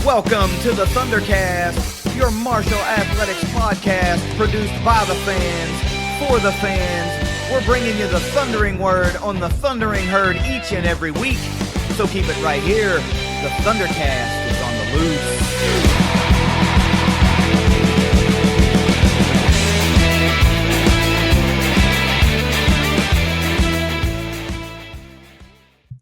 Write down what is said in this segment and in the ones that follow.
Welcome to the ThunderCast, your Marshall Athletics podcast produced by the fans, for the fans. We're bringing you the thundering word on the thundering herd each and every week. So keep it right here. The ThunderCast is on the loose.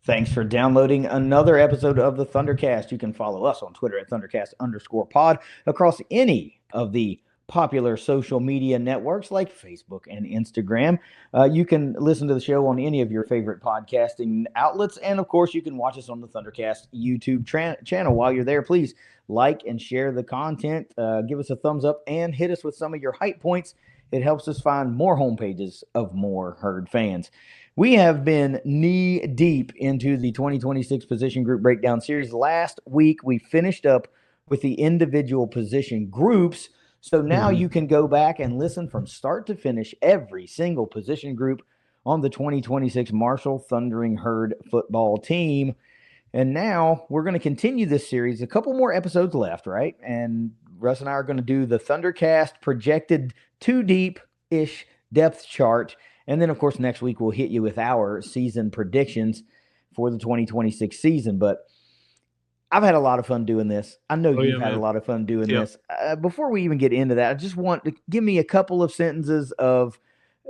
Thanks for downloading another episode of the ThunderCast. You can follow us on Twitter at ThunderCast_pod across any of the popular social media networks like Facebook and Instagram. You can listen to the show on any of your favorite podcasting outlets. And, of course, you can watch us on the ThunderCast YouTube channel. While you're there, please like and share the content. Give us a thumbs up and hit us with some of your hype points. It helps us find more homepages of more Herd fans. We have been knee-deep into the 2026 position group breakdown series. Last week, we finished up with the individual position groups. So now you can go back and listen from start to finish every single position group on the 2026 Marshall Thundering Herd football team. And now we're going to continue this series. A couple more episodes left, right? And Russ and I are going to do the ThunderCast projected 2-deep-ish depth chart. And then, of course, next week we'll hit you with our season predictions for the 2026 season. But I've had a lot of fun doing this. I know you've had a lot of fun doing this. Before we even get into that, I just want to give me a couple of sentences of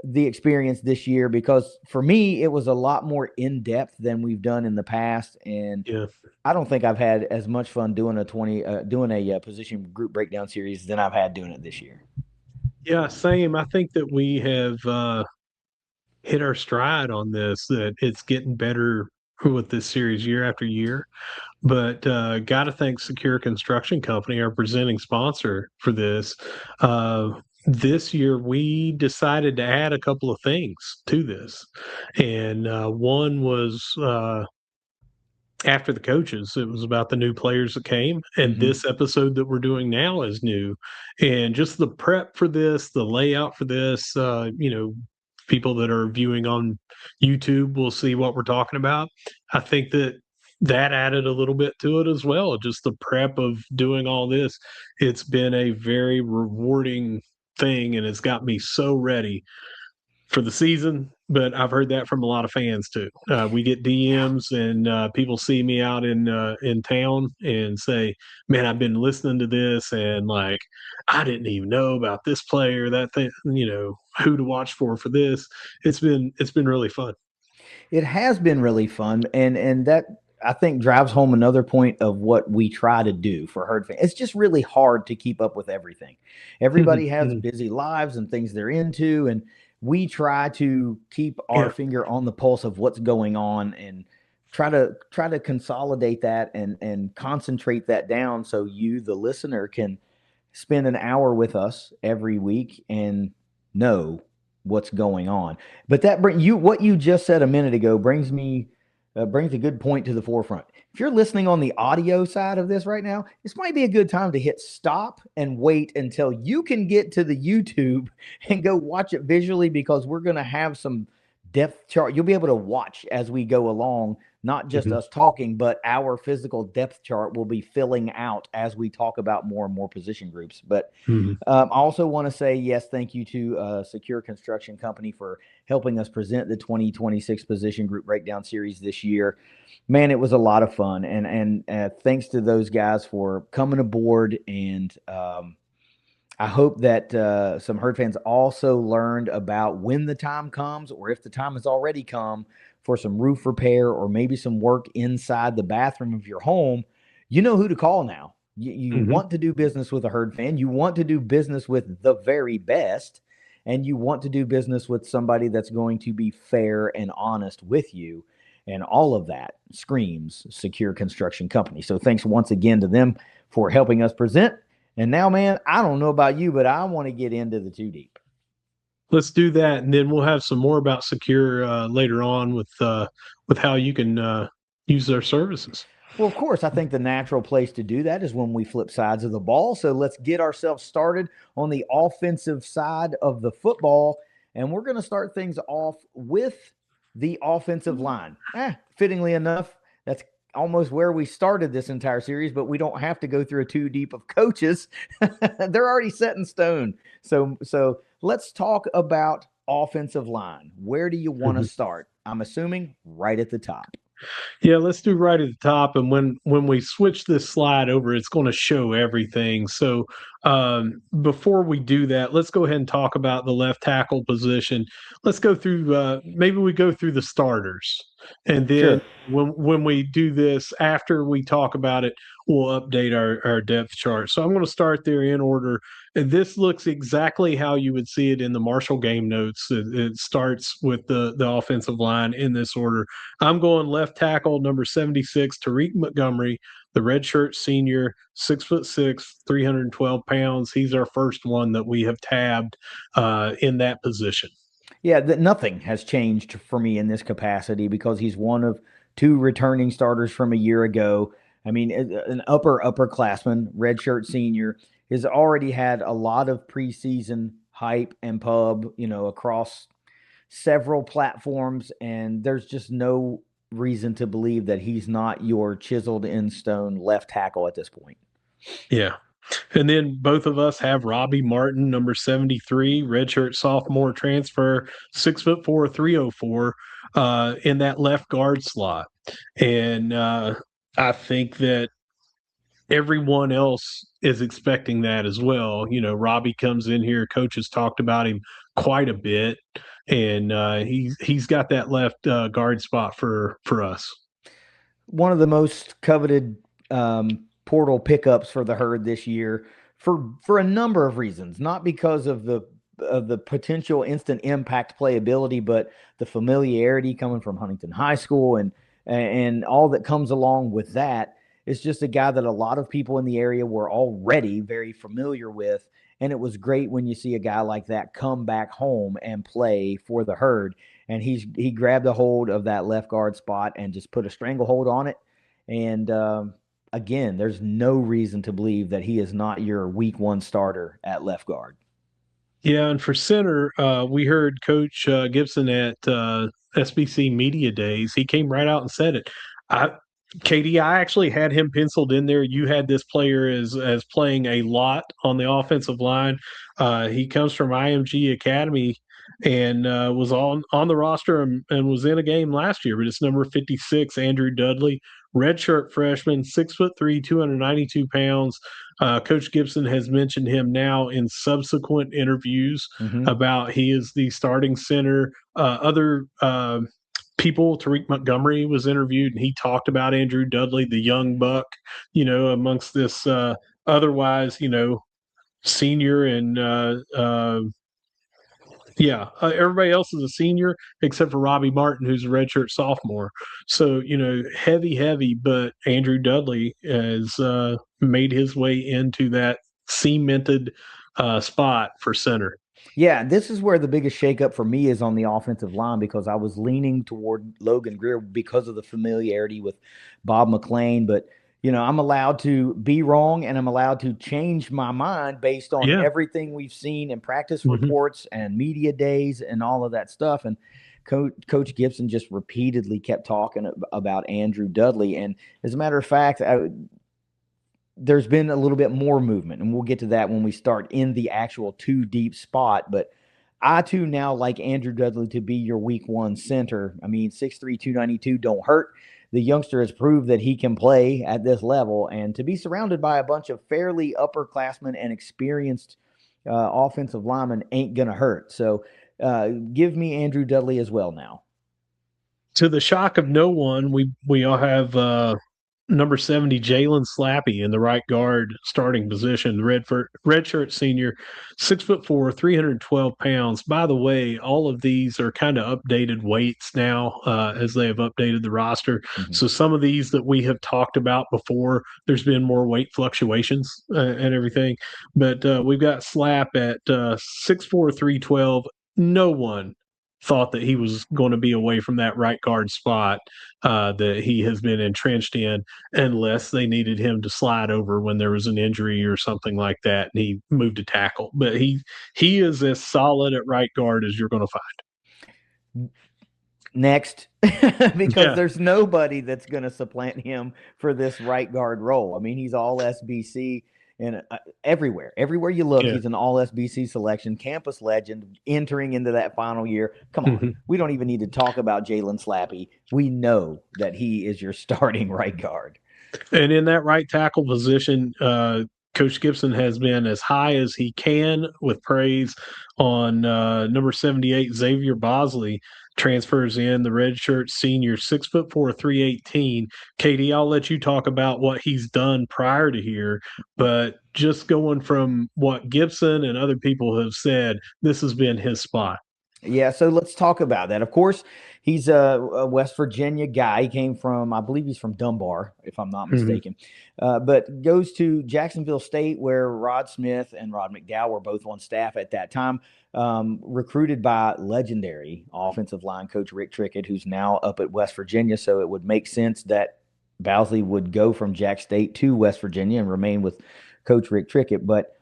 the experience this year, because for me, it was a lot more in-depth than we've done in the past. And I don't think I've had as much fun doing a position group breakdown series than I've had doing it this year. Yeah, same. I think that we have hit our stride on this, that it's getting better with this series year after year. But got to thank Secure Construction Company, our presenting sponsor for this. This year, we decided to add a couple of things to this. And one was after the coaches. It was about the new players that came. And this episode that we're doing now is new. And just the prep for this, the layout for this, people that are viewing on YouTube will see what we're talking about. I think that added a little bit to it as well. Just the prep of doing all this. It's been a very rewarding thing, and it's got me so ready for the season. But I've heard that from a lot of fans too. We get DMs and people see me out in town and say, "Man, I've been listening to this, and like, I didn't even know about this player, that thing, who to watch for this." It's been really fun. It has been really fun, and that, I think, drives home another point of what we try to do for Herd fans. It's just really hard to keep up with everything. Everybody has busy lives and things they're into, and we try to keep our finger on the pulse of what's going on and try to consolidate that and concentrate that down so you, the listener, can spend an hour with us every week and know what's going on. But what you just said a minute ago brings a good point to the forefront. If you're listening on the audio side of this right now, this might be a good time to hit stop and wait until you can get to the YouTube and go watch it visually, because we're going to have some depth chart. You'll be able to watch as we go along, not just us talking, but our physical depth chart will be filling out as we talk about more and more position groups. But I also want to say, yes, thank you to Secure Construction Company for helping us present the 2026 position group breakdown series this year. Man, it was a lot of fun. And thanks to those guys for coming aboard. And I hope that some Herd fans also learned about when the time comes, or if the time has already come, for some roof repair or maybe some work inside the bathroom of your home. You know who to call now. You want to do business with a Herd fan. You want to do business with the very best, and you want to do business with somebody that's going to be fair and honest with you. And all of that screams Secure Construction Company. So thanks once again to them for helping us present. And now, man, I don't know about you, but I want to get into the 2-deep. Let's do that, and then we'll have some more about Secure later on with how you can use their services. Well, of course, I think the natural place to do that is when we flip sides of the ball. So let's get ourselves started on the offensive side of the football, and we're going to start things off with the offensive line. Fittingly enough, that's almost where we started this entire series, but we don't have to go through a two deep of coaches. They're already set in stone. So let's talk about offensive line. Where do you want to start? I'm assuming right at the top. Yeah, let's do right at the top. And when we switch this slide over, it's going to show everything. So before we do that, let's go ahead and talk about the left tackle position. Let's go through. Maybe we go through the starters, and then Sure. when we do this, after we talk about it, we'll update our depth chart. So I'm going to start there in order. And this looks exactly how you would see it in the Marshall game notes. It starts with the offensive line in this order. I'm going left tackle, number 76, Tariq Montgomery, the redshirt senior, 6'6", 312 pounds. He's our first one that we have tabbed in that position. Yeah, nothing has changed for me in this capacity because he's one of two returning starters from a year ago. I mean, an upperclassman, redshirt senior, has already had a lot of preseason hype and pub, across several platforms, and there's just no reason to believe that he's not your chiseled in stone left tackle at this point. Yeah. And then both of us have Robbie Martin, number 73, redshirt sophomore transfer, 6'4", 304, in that left guard slot. And I think that everyone else is expecting that as well. Robbie comes in here, coach has talked about him quite a bit, and he's got that left guard spot for us. One of the most coveted portal pickups for the herd this year for a number of reasons, not because of the potential instant impact playability, but the familiarity coming from Huntington High School and all that comes along with that. It's just a guy that a lot of people in the area were already very familiar with. And it was great when you see a guy like that come back home and play for the herd. And he grabbed a hold of that left guard spot and just put a stranglehold on it. And again, there's no reason to believe that he is not your week one starter at left guard. Yeah, and for center, we heard Coach Gibson at SBC Media Days. He came right out and said it. Katie, I actually had him penciled in there. You had this player as playing a lot on the offensive line. He comes from IMG Academy and was on the roster and was in a game last year. But it's number 56, Andrew Dudley, redshirt freshman, 6'3", 292 pounds. Coach Gibson has mentioned him now in subsequent interviews about he is the starting center. Other people, Tariq Montgomery was interviewed, and he talked about Andrew Dudley, the young buck, amongst this otherwise, senior and everybody else is a senior except for Robbie Martin, who's a redshirt sophomore. So, heavy, but Andrew Dudley has made his way into that cemented spot for center. Yeah, this is where the biggest shakeup for me is on the offensive line because I was leaning toward Logan Greer because of the familiarity with Bob McLean. But, I'm allowed to be wrong and I'm allowed to change my mind based on everything we've seen in practice reports and media days and all of that stuff. And Coach Gibson just repeatedly kept talking about Andrew Dudley. And as a matter of fact, there's been a little bit more movement, and we'll get to that when we start in the actual two deep spot. But I too now like Andrew Dudley to be your week one center. I mean, 6'3", 292 don't hurt. The youngster has proved that he can play at this level, and to be surrounded by a bunch of fairly upperclassmen and experienced offensive linemen ain't going to hurt. So give me Andrew Dudley as well now. To the shock of no one, we all have number 70, Jalen Slappy in the right guard starting position, redshirt senior, 6'4", 312 pounds. By the way, all of these are kind of updated weights now as they have updated the roster. So some of these that we have talked about before, there's been more weight fluctuations and everything. But we've got Slap at 6'4", 312. No one thought that he was going to be away from that right guard spot that he has been entrenched in, unless they needed him to slide over when there was an injury or something like that, and he moved to tackle. But he is as solid at right guard as you're going to find. next, because Yeah, there's nobody that's going to supplant him for this right guard role. I mean, he's all SBC and everywhere you look, yeah. he's an all SBC selection, campus legend entering into that final year. Come on. Mhm. We don't even need to talk about Jalen Slappy. We know that he is your starting right guard. And in that right tackle position, Coach Gibson has been as high as he can with praise on number 78, Xavier Bosley. Transfers in the redshirt senior, 6'4", 318. Katie, I'll let you talk about what he's done prior to here, but just going from what Gibson and other people have said, this has been his spot. Yeah, so let's talk about that. Of course, he's a West Virginia guy. He came from, I believe he's from Dunbar, if I'm not Mhm. mistaken, but goes to Jacksonville State, where Rod Smith and Rod McDowell were both on staff at that time, recruited by legendary offensive line coach Rick Trickett, who's now up at West Virginia. So it would make sense that Bowsley would go from Jack State to West Virginia and remain with Coach Rick Trickett. But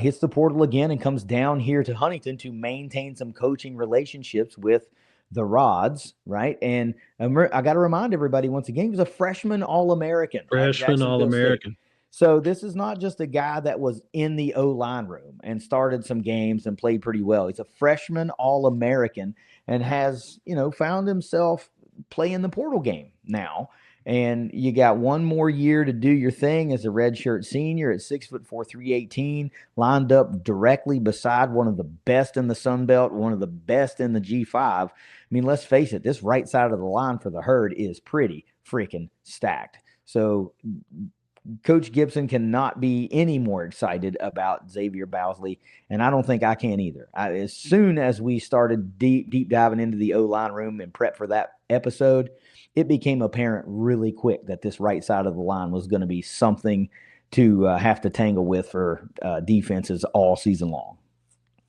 hits the portal again and comes down here to Huntington to maintain some coaching relationships with the Rods, right? And I got to remind everybody once again, he was a freshman All American at Freshman All Jacksonville State. American. So this is not just a guy that was in the O line room and started some games and played pretty well. He's a freshman All American and has, found himself playing the portal game now. And you got one more year to do your thing as a redshirt senior at 6'4", 318, lined up directly beside one of the best in the Sun Belt, one of the best in the G5. I mean, let's face it, this right side of the line for the Herd is pretty freaking stacked. So Coach Gibson cannot be any more excited about Xavier Bowsley, and I don't think I can either. As soon as we started deep diving into the O line room and prep for that episode, it became apparent really quick that this right side of the line was going to be something to have to tangle with for defenses all season long.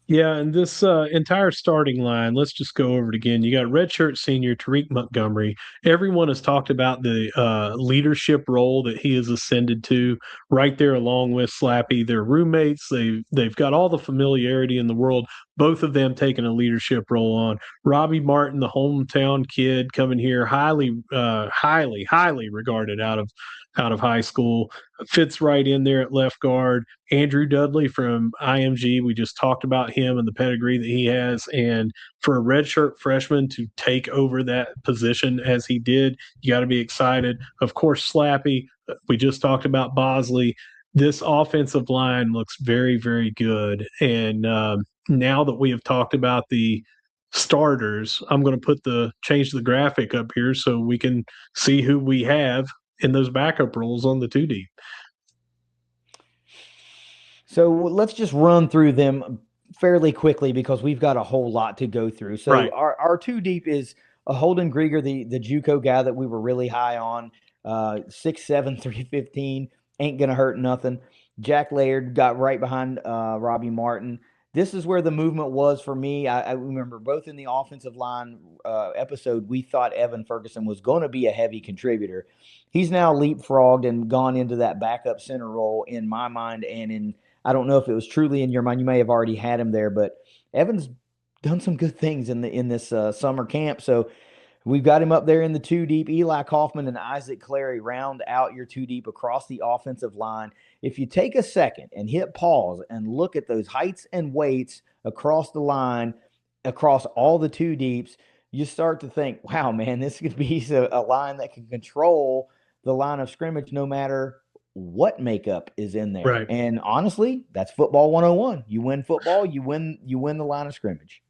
Yeah, and this entire starting line, let's just go over it again. You got redshirt senior Tariq Montgomery. Everyone has talked about the leadership role that he has ascended to right there along with Slappy. They're roommates. They've got all the familiarity in the world. Both of them taking a leadership role on. Robbie Martin, the hometown kid coming here, highly regarded out of high school, fits right in there at left guard. Andrew Dudley from IMG, we just talked about him and the pedigree that he has. And for a redshirt freshman to take over that position as he did, you got to be excited. Of course, Slappy, we just talked about Bosley. This offensive line looks very, very good. And now that we have talked about the starters, I'm going to change the graphic up here so we can see who we have in those backup roles on the 2D. So let's just run through them fairly quickly because we've got a whole lot to go through. So Right. our two deep is a Holden Grieger, the JUCO guy that we were really high on, 6'7", 315, ain't gonna hurt nothing. Jack Laird got right behind Robbie Martin. This is where the movement was for me. I remember both in the offensive line episode, we thought Evan Ferguson was going to be a heavy contributor. He's now leapfrogged and gone into that backup center role in my mind and in I don't know if it was truly in your mind. You may have already had him there, but Evan's done some good things in this summer camp. So we've got him up there in the two deep. Eli Kaufman and Isaac Clary round out your two deep across the offensive line. If you take a second and hit pause and look at those heights and weights across the line, across all the two deeps, you start to think, wow, man, this could be a line that can control the line of scrimmage no matter what makeup is in there. Right. And honestly, that's football 101. You win football, you win the line of scrimmage.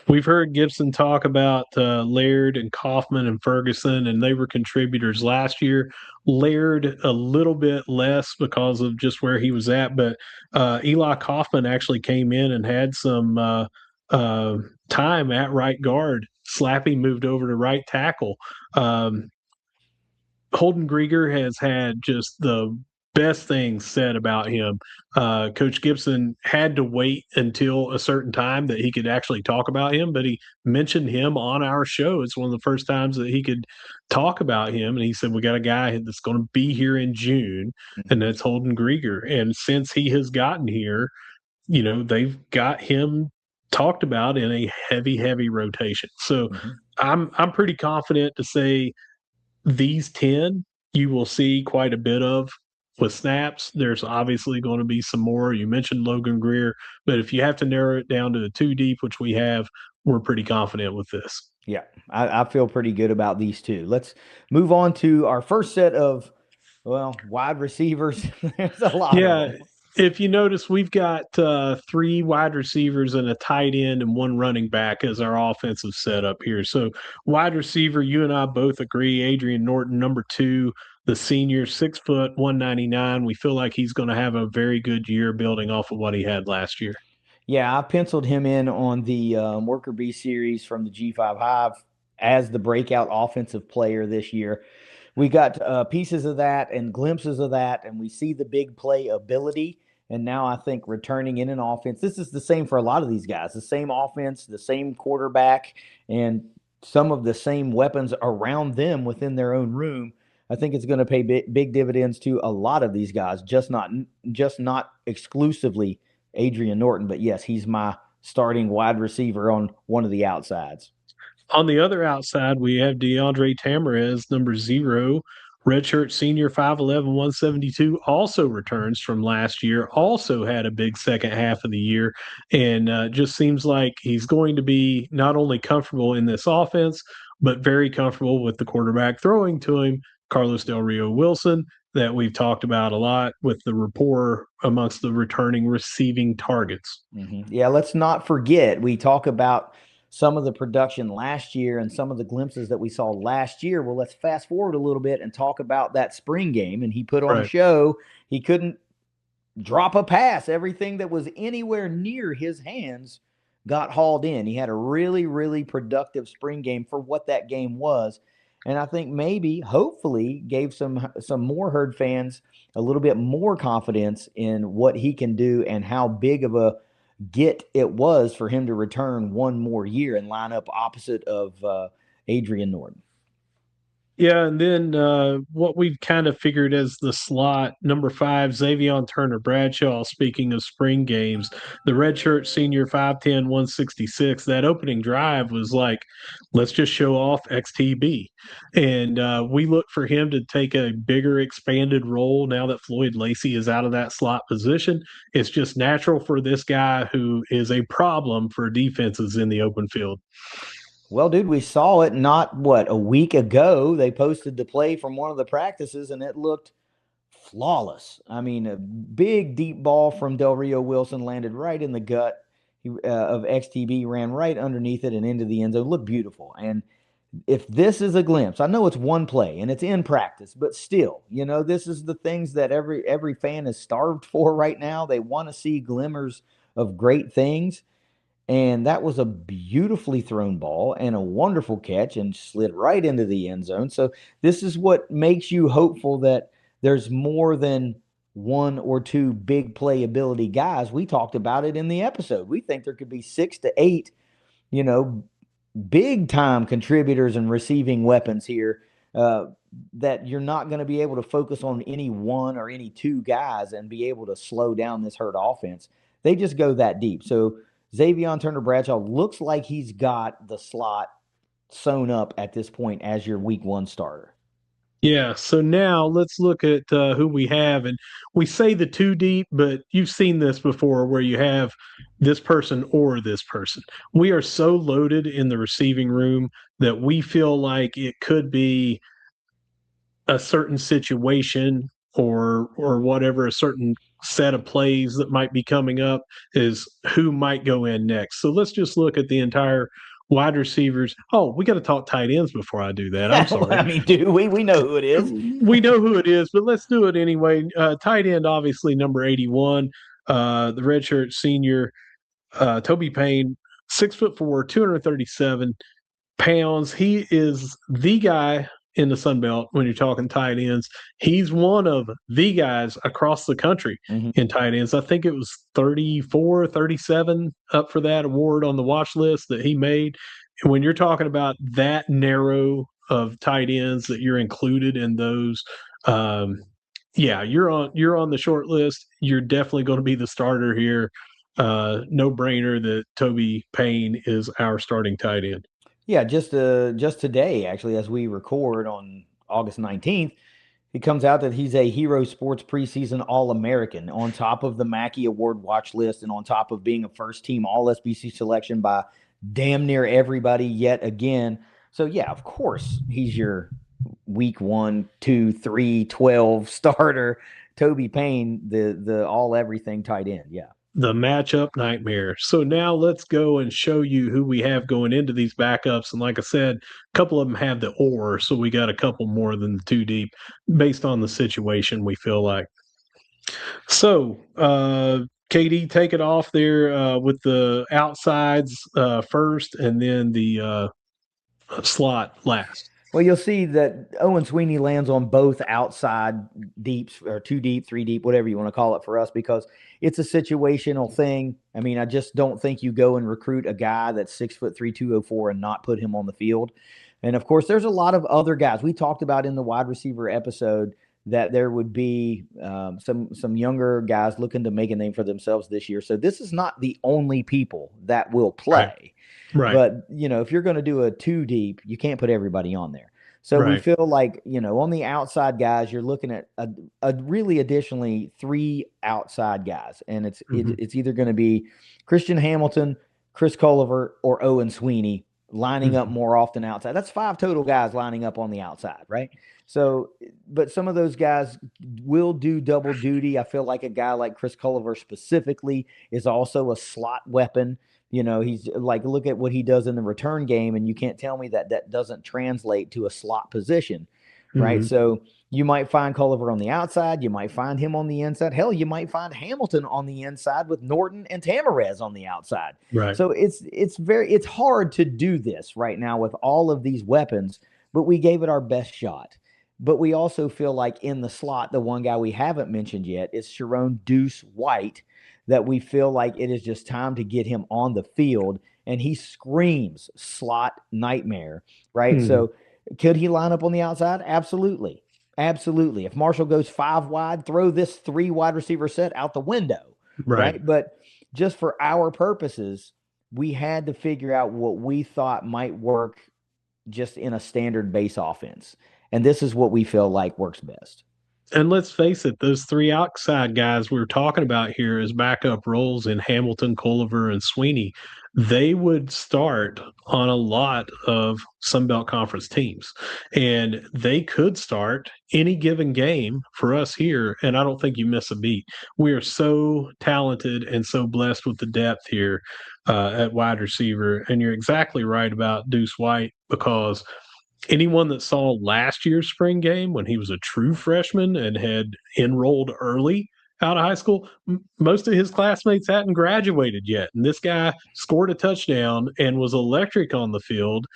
We've heard Gibson talk about Laird and Kaufman and Ferguson, and they were contributors last year. Laird a little bit less because of just where he was at, but Eli Kaufman actually came in and had some time at right guard. Slappy moved over to right tackle. Holden Grieger has had just the best things said about him. Coach Gibson had to wait until a certain time that he could actually talk about him, but he mentioned him on our show. It's one of the first times that he could talk about him. And he said, we got a guy that's going to be here in June, and Mm-hmm. that's Holden Grieger. And since he has gotten here, they've got him talked about in a heavy rotation. So Mm-hmm. I'm pretty confident to say these 10 you will see quite a bit of with snaps. There's obviously going to be some more. You mentioned Logan Greer, but if you have to narrow it down to the two deep, which we have, we're pretty confident with this. Yeah, I feel pretty good about these two. Let's move on to our first set of, well, wide receivers. There's a lot of Yeah, them. if you notice, we've got three wide receivers and a tight end and one running back as our offensive setup here. So, wide receiver, you and I both agree. Adrian Norton, number two, the senior, 6 foot, 199. We feel like he's going to have a very good year building off of what he had last year. Yeah, I penciled him in on the Worker B series from the G5 Hive as the breakout offensive player this year. We got pieces of that and glimpses of that, and we see the big play ability. And now I think returning in an offense, this is the same for a lot of these guys, the same offense, the same quarterback, and some of the same weapons around them within their own room. I think it's going to pay big dividends to a lot of these guys, just not exclusively Adrian Norton. But yes, he's my starting wide receiver on one of the outsides. On the other outside, we have DeAndre Tamarez, number zero, redshirt senior, 5'11", 172, also returns from last year, also had a big second half of the year, and just seems like he's going to be not only comfortable in this offense, but very comfortable with the quarterback throwing to him, Carlos Del Rio Wilson, that we've talked about a lot with the rapport amongst the returning receiving targets. Yeah, let's not forget, we talk about some of the production last year and some of the glimpses that we saw last year. Well, let's fast forward a little bit and talk about that spring game. And he put on a Right. show. He couldn't drop a pass. Everything that was anywhere near his hands got hauled in. He had a really, really productive spring game for what that game was. And I think maybe, hopefully, gave some more Herd fans a little bit more confidence in what he can do and how big of a get it was for him to return one more year and line up opposite of Adrian Norton. Yeah, and then what we've kind of figured as the slot number five, Xavion Turner Bradshaw. Speaking of spring games, the redshirt senior, 5'10", 166. That opening drive was like, let's just show off XTB, and we look for him to take a bigger, expanded role now that Floyd Lacey is out of that slot position. It's just natural for this guy who is a problem for defenses in the open field. Well, dude, we saw it not what a week ago. They posted the play from one of the practices, and it looked flawless. I mean, a big deep ball from Del Rio Wilson landed right in the gut of XTB, ran right underneath it and into the end zone. Looked beautiful. And if this is a glimpse, I know it's one play and it's in practice, but still, this is the things that every fan is starved for right now. They want to see glimmers of great things. And that was a beautifully thrown ball and a wonderful catch and slid right into the end zone. So this is what makes you hopeful that there's more than one or two big playability guys. We talked about it in the episode. We think there could be 6 to 8, you know, big time contributors and receiving weapons here, that you're not going to be able to focus on any one or any two guys and be able to slow down this Herd offense. They just go that deep. So Xavion Turner Bradshaw looks like he's got the slot sewn up at this point as your week one starter. Yeah, so now let's look at who we have. And we say the two deep, but you've seen this before where you have this person or this person. We are so loaded in the receiving room that we feel like it could be a certain situation or whatever, a certain set of plays that might be coming up is who might go in next. So let's just look at the entire wide receivers. Oh, we got to talk tight ends before I do that. I'm sorry. I mean, dude, we know who it is. We know who it is, but let's do it anyway. Tight end, obviously, number 81, the redshirt senior, Toby Payne, 6'4", 237 pounds. He is the guy in the Sun Belt when you're talking tight ends. He's one of the guys across the country in tight ends. I think it was 34, 37 up for that award on the watch list that he made. And when you're talking about that narrow of tight ends that you're included in those, yeah, you're on the short list. You're definitely going to be the starter here. No brainer that Toby Payne is our starting tight end. Yeah, just today, actually, as we record on August 19th, it comes out that he's a Hero Sports preseason All-American on top of the Mackey Award watch list and on top of being a first team All SBC selection by damn near everybody yet again. So yeah, of course, he's your week 1, 2, 3, 12 starter. Toby Payne, the all everything tight end. Yeah. The matchup nightmare. So now let's go and show you who we have going into these backups. And like I said, a couple of them have the or, so we got a couple more than the two deep based on the situation we feel like. So, KD, take it off there with the outsides first and then the slot last. Well, you'll see that Owen Sweeney lands on both outside deeps or 2 deep, 3 deep, whatever you want to call it for us, because it's a situational thing. I mean, I just don't think you go and recruit a guy that's 6'3", 204 and not put him on the field. And of course, there's a lot of other guys we talked about in the wide receiver episode that there would be some younger guys looking to make a name for themselves this year. So this is not the only people that will play. Right. Right. But, if you're going to do a 2 deep, you can't put everybody on there. So we feel like, on the outside guys, you're looking at a really additionally 3 outside guys. And it's either going to be Christian Hamilton, Chris Culliver, or Owen Sweeney lining up more often outside. That's 5 total guys lining up on the outside, right? So, but some of those guys will do double duty. I feel like a guy like Chris Culliver specifically is also a slot weapon. He's like, look at what he does in the return game, and you can't tell me that that doesn't translate to a slot position, right? So you might find Culliver on the outside. You might find him on the inside. Hell, you might find Hamilton on the inside with Norton and Tamarez on the outside. Right. So it's hard to do this right now with all of these weapons, but we gave it our best shot. But we also feel like in the slot, the one guy we haven't mentioned yet is Sharon Deuce White, that we feel like it is just time to get him on the field, and he screams slot nightmare, right? So could he line up on the outside? Absolutely. Absolutely. If Marshall goes 5 wide, throw this 3 wide receiver set out the window, right? But just for our purposes, we had to figure out what we thought might work just in a standard base offense. And this is what we feel like works best. And let's face it, those 3 outside guys we were talking about here as backup roles in Hamilton, Culliver, and Sweeney, they would start on a lot of Sunbelt Conference teams. And they could start any given game for us here, and I don't think you miss a beat. We are so talented and so blessed with the depth here at wide receiver. And you're exactly right about Deuce White, because anyone that saw last year's spring game when he was a true freshman and had enrolled early out of high school, most of his classmates hadn't graduated yet. And this guy scored a touchdown and was electric on the field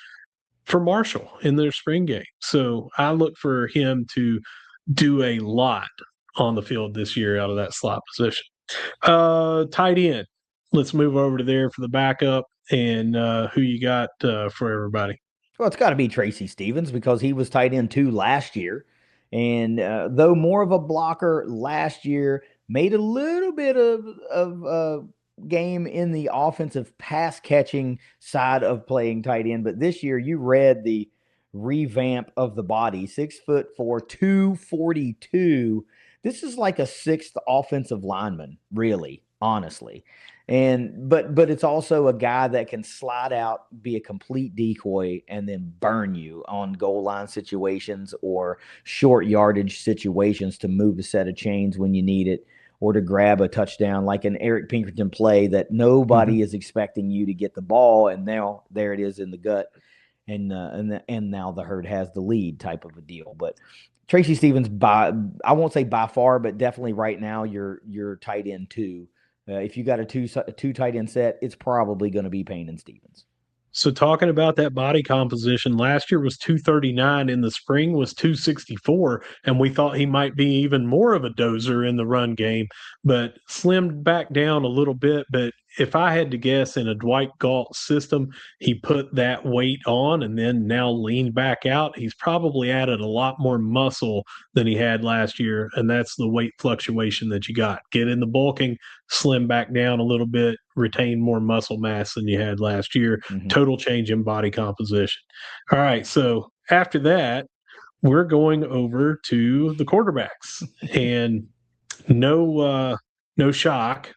for Marshall in their spring game. So I look for him to do a lot on the field this year out of that slot position. Tight end. Let's move over to there for the backup and who you got for everybody. Well, it's got to be Tracy Stevens because he was tight end 2 last year. And though more of a blocker last year, made a little bit of game in the offensive pass catching side of playing tight end. But this year, you read the revamp of the body, 6'4", 242. This is like a 6th offensive lineman, really, honestly. And but it's also a guy that can slide out, be a complete decoy, and then burn you on goal line situations or short yardage situations to move a set of chains when you need it, or to grab a touchdown like an Eric Pinkerton play that nobody is expecting you to get the ball, and now there it is in the gut, and now the herd has the lead type of a deal. But Tracy Stevens, I won't say by far, but definitely right now you're tight end 2. If you got a two tight end set, it's probably going to be Payne and Stevens. So talking about that body composition, last year was 239, in the spring was 264, and we thought he might be even more of a dozer in the run game, but slimmed back down a little bit. But if I had to guess, in a Dwight Galt system, he put that weight on and then now leaned back out. He's probably added a lot more muscle than he had last year, and that's the weight fluctuation that you got. Get in the bulking, slim back down a little bit, retain more muscle mass than you had last year. Mm-hmm. Total change in body composition. All right, so after that, we're going over to the quarterbacks, and no shock.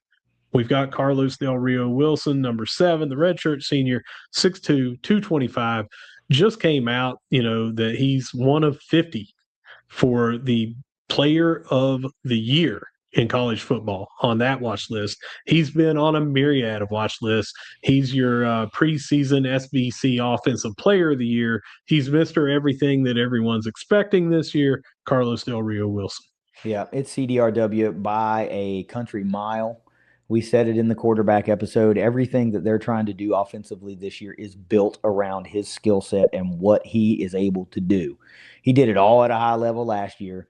We've got Carlos Del Rio Wilson, number 7, the redshirt senior, 6'2", 225. Just came out, that he's one of 50 for the player of the year in college football on that watch list. He's been on a myriad of watch lists. He's your preseason SBC offensive player of the year. He's Mr. Everything that everyone's expecting this year, Carlos Del Rio Wilson. Yeah, it's CDRW by a country mile. We said it in the quarterback episode. Everything that they're trying to do offensively this year is built around his skill set and what he is able to do. He did it all at a high level last year.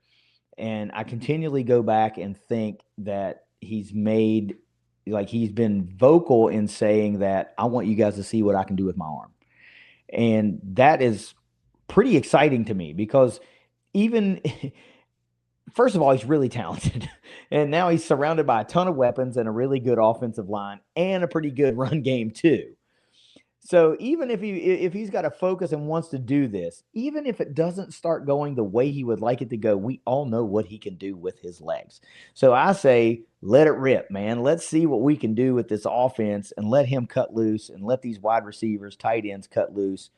And I continually go back and think that he's been vocal in saying that I want you guys to see what I can do with my arm. And that is pretty exciting to me because even first of all, he's really talented. And now he's surrounded by a ton of weapons and a really good offensive line and a pretty good run game too. So even if he's got to focus and wants to do this, even if it doesn't start going the way he would like it to go, we all know what he can do with his legs. So I say, let it rip, man. Let's see what we can do with this offense and let him cut loose and let these wide receivers, tight ends cut loose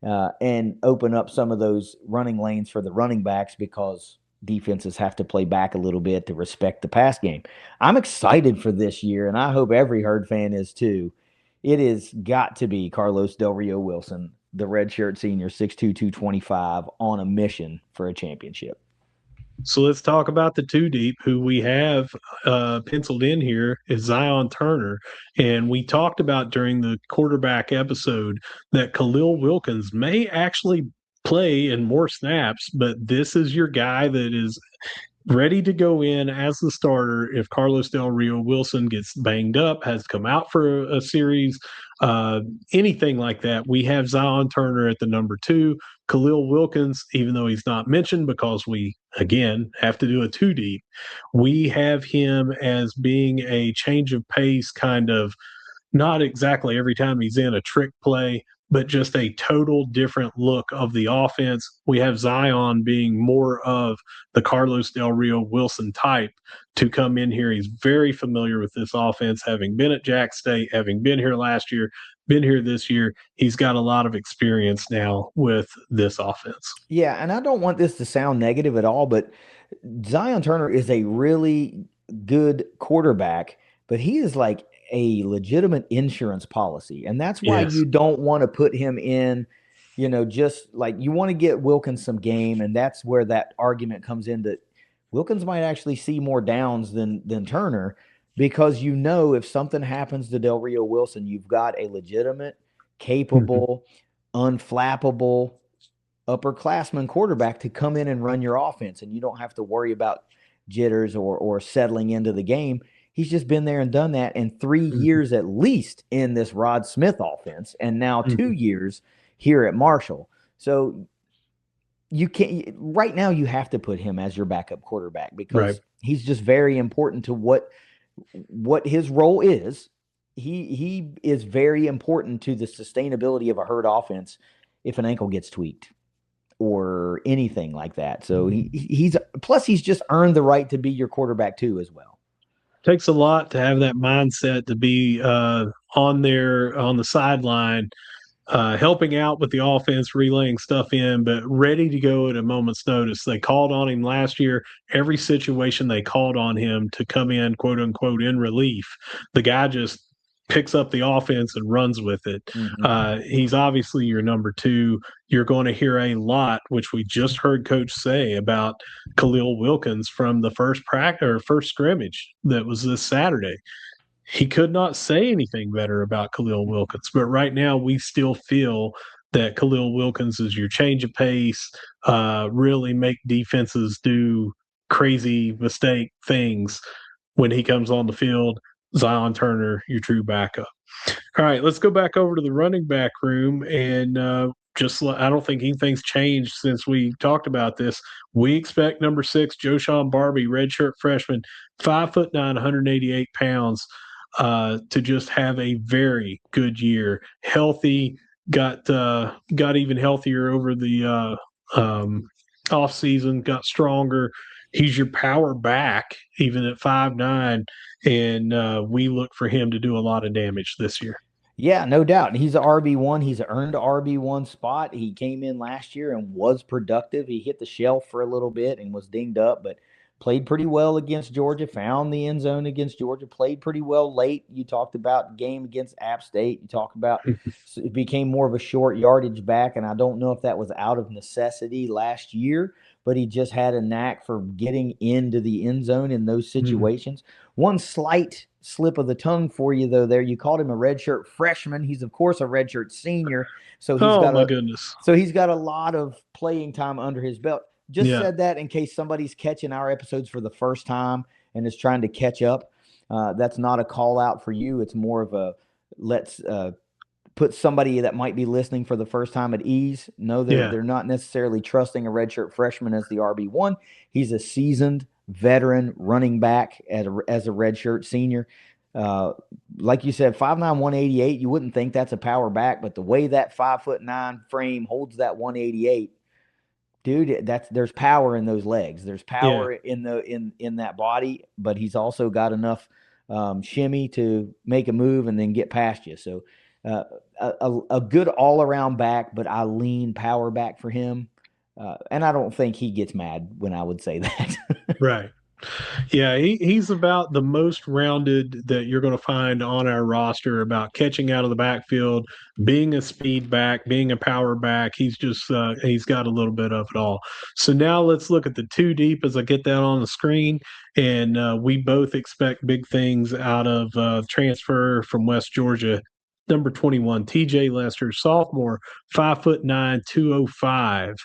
and open up some of those running lanes for the running backs because defenses have to play back a little bit to respect the pass game. I'm excited for this year, and I hope every Herd fan is too. It has got to be Carlos Del Rio Wilson, the redshirt senior, 6'2", 225, on a mission for a championship. So let's talk about the two deep who we have penciled in here is Zion Turner. And we talked about during the quarterback episode that Khalil Wilkins may actually play in more snaps, but this is your guy that is ready to go in as the starter if Carlos Del Rio Wilson gets banged up, has come out for a series, anything like that. We have Zion Turner at the number 2. Khalil Wilkins, even though he's not mentioned because we, again, have to do a 2 deep, we have him as being a change of pace kind of, not exactly every time he's in a trick play, but just a total different look of the offense. We have Zion being more of the Carlos Del Rio Wilson type to come in here. He's very familiar with this offense, having been at Jack State, having been here last year, been here this year. He's got a lot of experience now with this offense. Yeah, and I don't want this to sound negative at all, but Zion Turner is a really good quarterback, but he is like a legitimate insurance policy. And that's why you don't want to put him in, just like you want to get Wilkins some game. And that's where that argument comes in that Wilkins might actually see more downs than Turner, because if something happens to Del Rio Wilson, you've got a legitimate, capable, unflappable, upperclassman quarterback to come in and run your offense. And you don't have to worry about jitters or settling into the game. He's just been there and done that in 3 years at least in this Rod Smith offense, and now 2 years here at Marshall. So you can't right now. You have to put him as your backup quarterback because he's just very important to what his role is. He is very important to the sustainability of a Herd offense if an ankle gets tweaked or anything like that. So he's just earned the right to be your quarterback too as well. Takes a lot to have that mindset to be on the sideline, helping out with the offense, relaying stuff in, but ready to go at a moment's notice. They called on him last year. Every situation they called on him to come in, quote unquote, in relief. The guy just picks up the offense and runs with it. He's obviously your number 2. You're going to hear a lot, which we just heard Coach say about Khalil Wilkins from the first scrimmage that was this Saturday. He could not say anything better about Khalil Wilkins, but right now we still feel that Khalil Wilkins is your change of pace, really make defenses do crazy mistake things when he comes on the field. Zion Turner, your true backup. All right, let's go back over to the running back room. And I don't think anything's changed since we talked about this. We expect number 6, Joshawn Barbie, redshirt freshman, 5'9", 188 pounds. to just have a very good year. Healthy, got even healthier over the off season, got stronger. He's your power back, even at 5'9", and we look for him to do a lot of damage this year. Yeah, no doubt. He's an RB1. He's earned an RB1 spot. He came in last year and was productive. He hit the shelf for a little bit and was dinged up, but played pretty well against Georgia, found the end zone against Georgia, played pretty well late. You talked about game against App State. You talk about it became more of a short yardage back, and I don't know if that was out of necessity last year, but he just had a knack for getting into the end zone in those situations. One slight slip of the tongue for you, though, there. You called him a redshirt freshman. He's, of course, a redshirt senior. So he's Oh got my goodness. So he's got a lot of playing time under his belt. Just Yeah. said that in case somebody's catching our episodes for the first time and is trying to catch up. That's not a call out for you. It's more of a let's put somebody that might be listening for the first time at ease. No, they're not necessarily trusting a redshirt freshman as the RB1. He's a seasoned veteran running back as a redshirt senior. Like you said, 5'9", 188, you wouldn't think that's a power back, but the way that 5'9" frame holds that 188, dude, there's power in those legs. There's power in that body, but he's also got enough shimmy to make a move and then get past you. So a good all-around back, but I lean power back for him. And I don't think he gets mad when I would say that. Right. Yeah, he's about the most rounded that you're going to find on our roster about catching out of the backfield, being a speed back, being a power back. He's just he's got a little bit of it all. So now let's look at the two deep as I get that on the screen, and we both expect big things out of transfer from West Georgia. Number 21, TJ Lester, sophomore, 5'9", 205.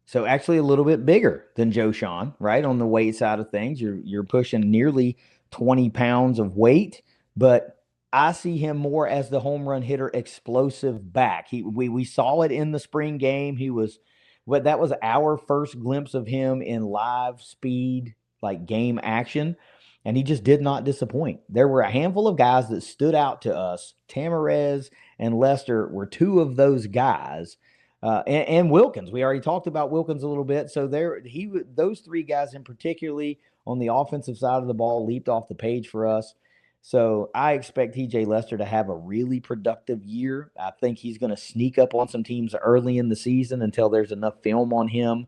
So actually a little bit bigger than Joe Sean, right? On the weight side of things, you're pushing nearly 20 pounds of weight, but I see him more as the home run hitter, explosive back. We saw it in the spring game. That was our first glimpse of him in live speed, like game action, and he just did not disappoint. There were a handful of guys that stood out to us. Tamarez and Lester were two of those guys. And Wilkins, we already talked about Wilkins a little bit. So those three guys in particularly on the offensive side of the ball leaped off the page for us. So I expect TJ Lester to have a really productive year. I think he's going to sneak up on some teams early in the season until there's enough film on him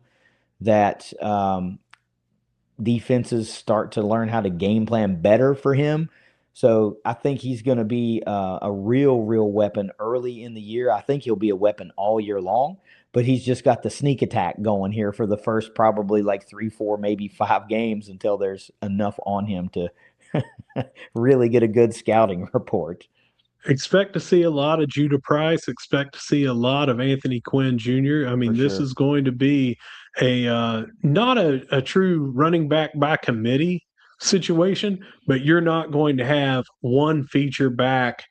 that defenses start to learn how to game plan better for him. So I think he's going to be a real weapon early in the year. I think he'll be a weapon all year long, but he's just got the sneak attack going here for the first probably like 3, 4, maybe 5 games until there's enough on him to really get a good scouting report. Expect to see a lot of Judah Price. Expect to see a lot of Anthony Quinn Jr. I mean, For this sure. is going to be not a true running back by committee situation, but you're not going to have one feature back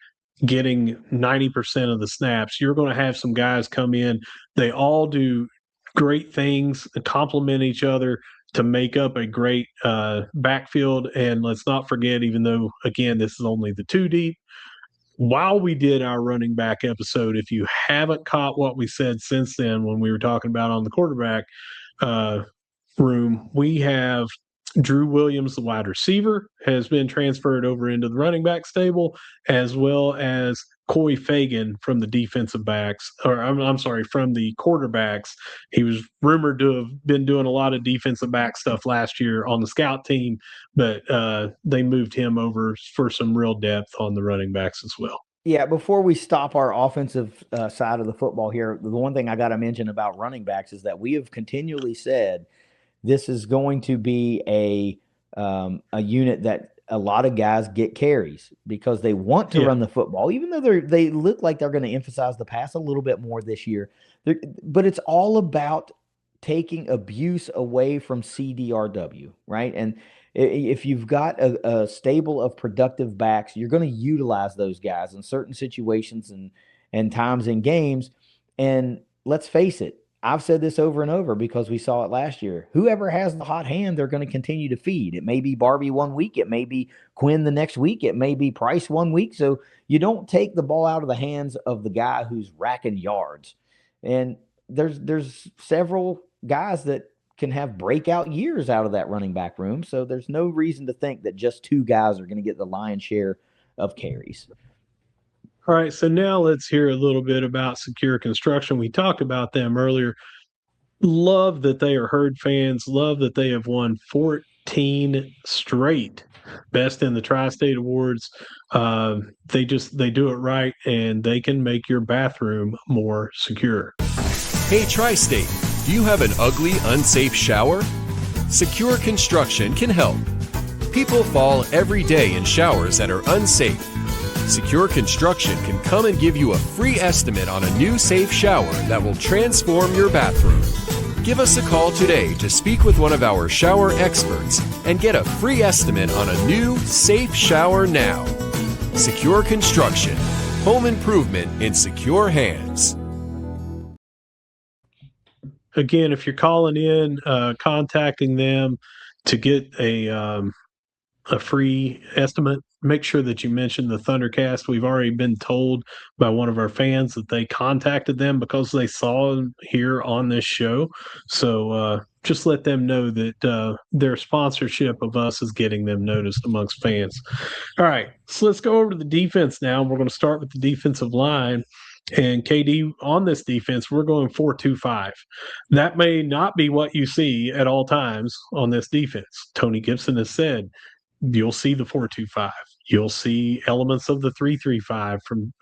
getting 90% of the snaps. You're going to have some guys come in. They all do great things, complement each other to make up a great backfield. And let's not forget, even though, again, this is only the two deep, while we did our running back episode, if you haven't caught what we said since then when we were talking about on the quarterback room, we have Drew Williams, the wide receiver, has been transferred over into the running back stable, as well as Coy Fagan from the defensive backs, or I'm sorry, from the quarterbacks. He was rumored to have been doing a lot of defensive back stuff last year on the scout team, but they moved him over for some real depth on the running backs as well. Yeah, before we stop our offensive side of the football here, the one thing I got to mention about running backs is that we have continually said this is going to be a unit that a lot of guys get carries because they want to run the football, even though they look like they're going to emphasize the pass a little bit more this year. But it's all about taking abuse away from CDRW, right? And if you've got a stable of productive backs, you're going to utilize those guys in certain situations and times in games. And let's face it, I've said this over and over because we saw it last year. Whoever has the hot hand, they're going to continue to feed. It may be Barbie one week, it may be Quinn the next week, it may be Price one week. So you don't take the ball out of the hands of the guy who's racking yards. And there's several guys that can have breakout years out of that running back room. So there's no reason to think that just two guys are going to get the lion's share of carries. All right, so now let's hear a little bit about Secure Construction. We talked about them earlier. Love that they are Herd fans. Love that they have won 14 straight Best in the Tri-State Awards. They do it right, and they can make your bathroom more secure. Hey, Tri-State, do you have an ugly, unsafe shower? Secure Construction can help. People fall every day in showers that are unsafe. Secure Construction can come and give you a free estimate on a new safe shower that will transform your bathroom. Give us a call today to speak with one of our shower experts and get a free estimate on a new, safe shower now. Secure Construction. Home improvement in secure hands. Again, if you're calling in, contacting them to get a free estimate, make sure that you mention the ThunderCast. We've already been told by one of our fans that they contacted them because they saw them here on this show. So just let them know that their sponsorship of us is getting them noticed amongst fans. All right, so let's go over to the defense now. We're going to start with the defensive line. And KD, on this defense, we're going 4-2-5. That may not be what you see at all times on this defense. Tony Gibson has said, you'll see the 4-2-5. You'll see elements of the 3-3-5 from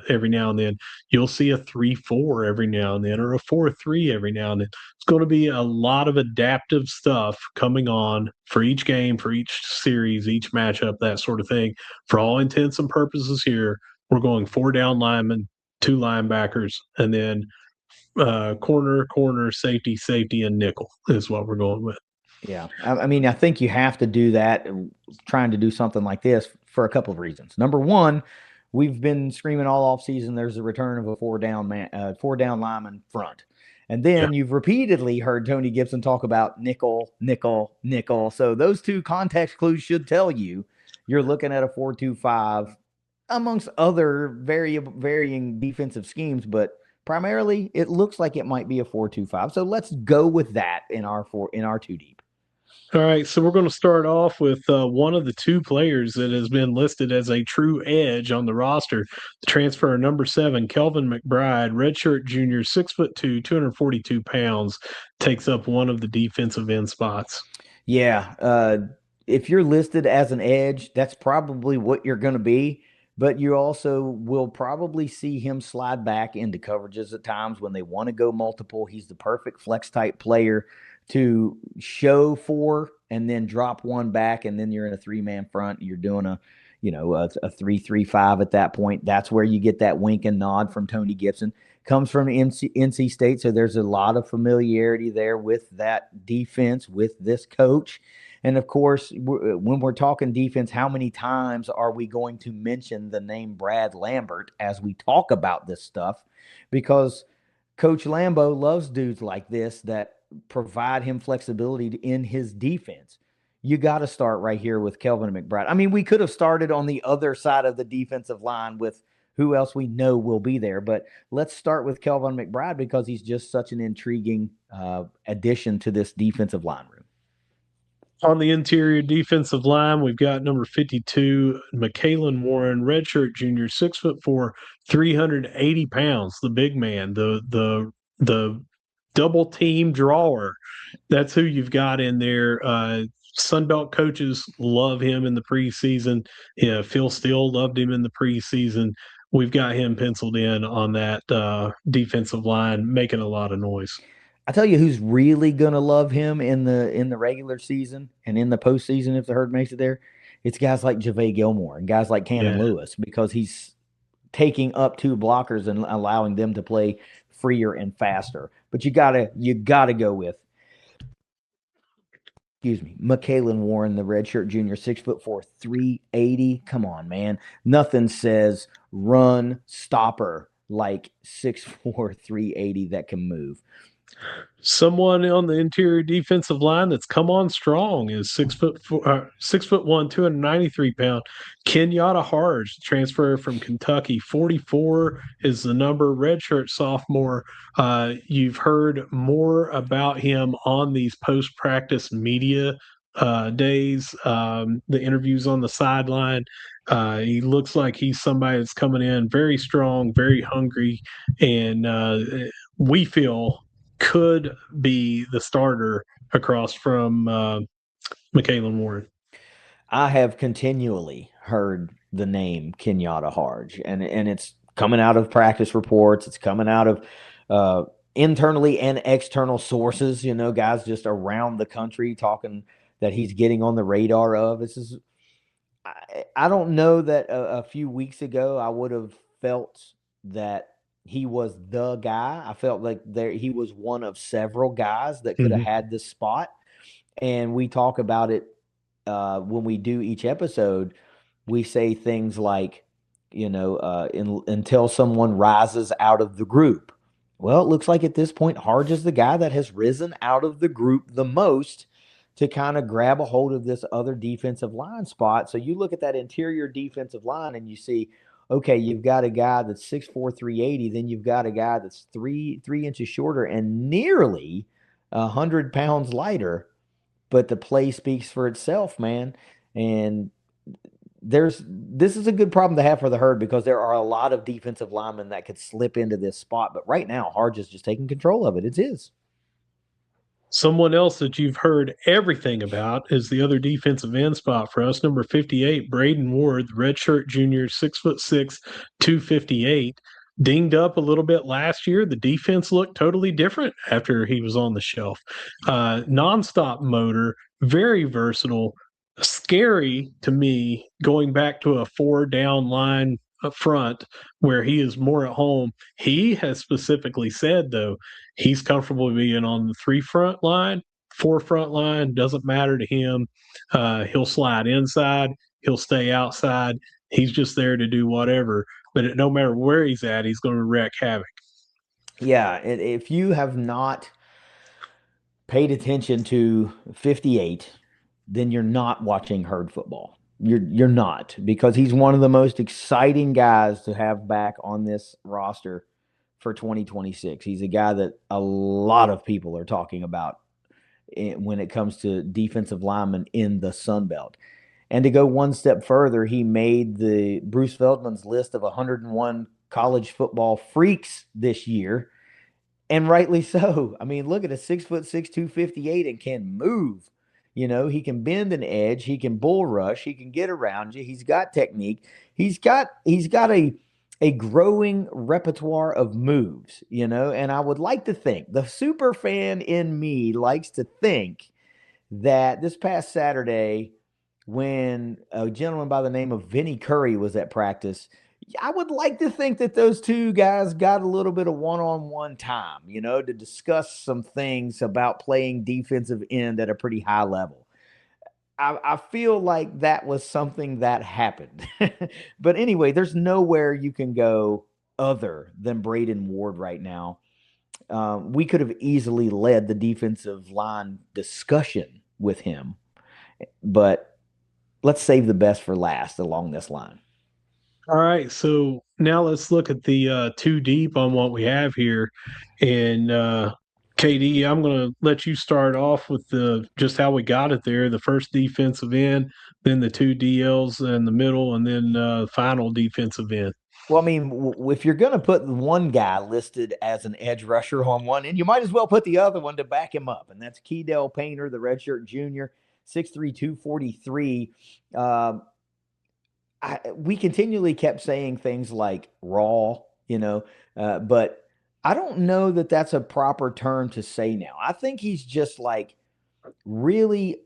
every now and then. You'll see a 3-4 every now and then, or a 4-3 every now and then. It's going to be a lot of adaptive stuff coming on for each game, for each series, each matchup, that sort of thing. For all intents and purposes here, we're going 4 down linemen, 2 linebackers, and then corner, safety, and nickel is what we're going with. Yeah. I mean, I think you have to do that, trying to do something like this for a couple of reasons. Number one, we've been screaming all offseason there's a return of a 4-down lineman front. And then you've repeatedly heard Tony Gibson talk about nickel. So those two context clues should tell you you're looking at a 4-2-5 amongst other varying defensive schemes, but primarily it looks like it might be a 4-2-5. So let's go with that in our 2 deep. All right, so we're going to start off with one of the 2 players that has been listed as a true edge on the roster. The transfer number 7, Kelvin McBride, redshirt junior, 6'2", 242 pounds, takes up one of the defensive end spots. Yeah, if you're listed as an edge, that's probably what you're going to be. But you also will probably see him slide back into coverages at times when they want to go multiple. He's the perfect flex type player to show 4 and then drop 1 back, and then you're in a 3-man front. You're doing a 3-3-5 at that point. That's where you get that wink and nod from Tony Gibson. Comes from NC State, so there's a lot of familiarity there with that defense, with this coach. And of course, when we're talking defense, how many times are we going to mention the name Brad Lambert as we talk about this stuff? Because Coach Lambo loves dudes like this that provide him flexibility in his defense. You got to start right here with Kelvin McBride. I mean, we could have started on the other side of the defensive line with who else we know will be there, but let's start with Kelvin McBride because he's just such an intriguing addition to this defensive line room. On the interior defensive line, we've got number 52, McKalen Warren, redshirt junior, 6'4", 380 pounds, the big man, the double team drawer. That's who you've got in there. Sunbelt coaches love him in the preseason. Yeah, Phil Steele loved him in the preseason. We've got him penciled in on that defensive line, making a lot of noise. I tell you who's really gonna love him in the regular season and in the postseason if the Herd makes it there. It's guys like Javay Gilmore and guys like Cannon Lewis, because he's taking up 2 blockers and allowing them to play freer and faster. But you gotta go with McKalen Warren, the redshirt junior, 6'4", 380. Come on, man. Nothing says run stopper like 6'4", 380 that can move. Someone on the interior defensive line that's come on strong is 6'1", 293-pound Kenyatta Harge, transfer from Kentucky. 44 is the number. Redshirt sophomore. You've heard more about him on these post-practice media days. The interviews on the sideline. He looks like he's somebody that's coming in very strong, very hungry, and we feel could be the starter across from Michaelan Warren. I have continually heard the name Kenyatta Harge, and it's coming out of practice reports. It's coming out of internally and external sources. Guys just around the country talking that he's getting on the radar of. I don't know that a few weeks ago I would have felt that he was the guy. I felt like he was one of several guys that could have had this spot. And we talk about it when we do each episode. We say things like, until someone rises out of the group. Well, it looks like at this point, Harge is the guy that has risen out of the group the most to kind of grab a hold of this other defensive line spot. So you look at that interior defensive line and you see, okay, you've got a guy that's 6'4", 380. Then you've got a guy that's three inches shorter and nearly 100 pounds lighter. But the play speaks for itself, man. And this is a good problem to have for the Herd because there are a lot of defensive linemen that could slip into this spot. But right now, Harge is just taking control of it. It's his. Someone else that you've heard everything about is the other defensive end spot for us, number 58, Braden Ward, redshirt junior, 6'6", 258. Dinged up a little bit last year. The defense looked totally different after he was on the shelf. Nonstop motor, very versatile, scary to me going back to a 4-down line up front where he is more at home. He has specifically said, though, he's comfortable being on the 3 front line, 4 front line, doesn't matter to him. He'll slide inside, he'll stay outside. He's just there to do whatever. But no matter where he's at, he's going to wreak havoc. Yeah, if you have not paid attention to 58, then you're not watching Herd football. You're not, because he's one of the most exciting guys to have back on this roster for 2026. He's a guy that a lot of people are talking about when it comes to defensive linemen in the Sun Belt. And to go one step further, he made the Bruce Feldman's list of 101 college football freaks this year, and rightly so. I mean, look at a 6'6", 258 and can move. He can bend an edge. He can bull rush. He can get around you. He's got technique. He's got a growing repertoire of moves, and I would like to think, the super fan in me likes to think that this past Saturday, when a gentleman by the name of Vinny Curry was at practice, I would like to think that those two guys got a little bit of one-on-one time, to discuss some things about playing defensive end at a pretty high level. I feel like that was something that happened. But anyway, there's nowhere you can go other than Braden Ward right now. We could have easily led the defensive line discussion with him, but let's save the best for last along this line. All right, so now let's look at the 2 deep on what we have here. And KD, I'm going to let you start off with just how we got it there. The first defensive end, then the 2 DLs in the middle, and then final defensive end. Well, I mean, if you're going to put one guy listed as an edge rusher on one end, you might as well put the other one to back him up. And that's Keydell Painter, the redshirt junior, 6'3", 243. We continually kept saying things like raw, but I don't know that that's a proper term to say now. I think he's just like really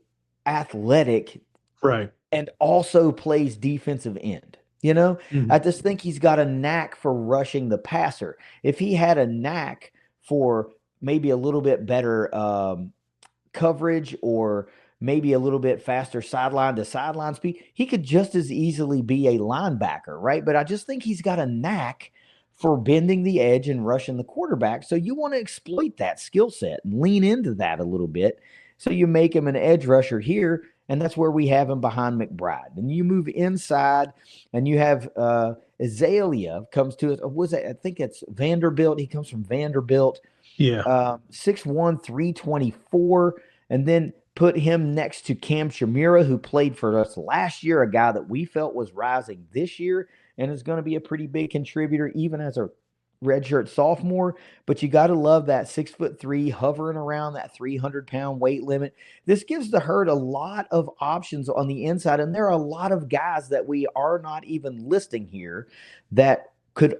athletic, right? And also plays defensive end. I just think he's got a knack for rushing the passer. If he had a knack for maybe a little bit better coverage or maybe a little bit faster sideline to sideline speed, he could just as easily be a linebacker, right? But I just think he's got a knack for bending the edge and rushing the quarterback. So you want to exploit that skill set and lean into that a little bit. So you make him an edge rusher here, and that's where we have him behind McBride. And you move inside, and you have Azalea comes to us. Was it? I think it's Vanderbilt. He comes from Vanderbilt. Yeah. 6'1", 324, and then put him next to Cam Shamira, who played for us last year, a guy that we felt was rising this year and is going to be a pretty big contributor even as a redshirt sophomore. But you got to love that 6'3", hovering around that 300-pound weight limit. This gives the Herd a lot of options on the inside, and there are a lot of guys that we are not even listing here that could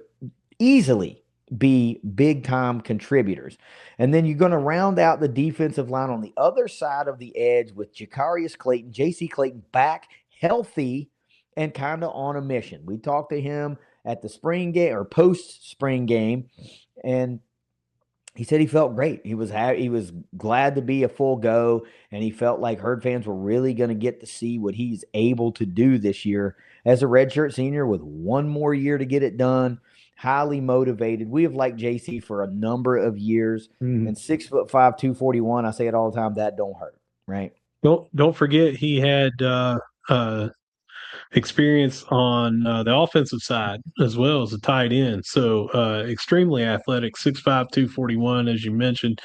easily be big-time contributors. And then you're going to round out the defensive line on the other side of the edge with Jakarius Clayton, J.C. Clayton back healthy and kind of on a mission. We talked to him at the spring game or post-spring game, and he said he felt great. He was glad to be a full go, and he felt like Herd fans were really going to get to see what he's able to do this year as a redshirt senior with one more year to get it done. Highly motivated. We have liked JC for a number of years, and 6'5", 241. I say it all the time. That don't hurt, right? Don't forget he had experience on the offensive side as well as a tight end. So extremely athletic. 6'5", 241, as you mentioned.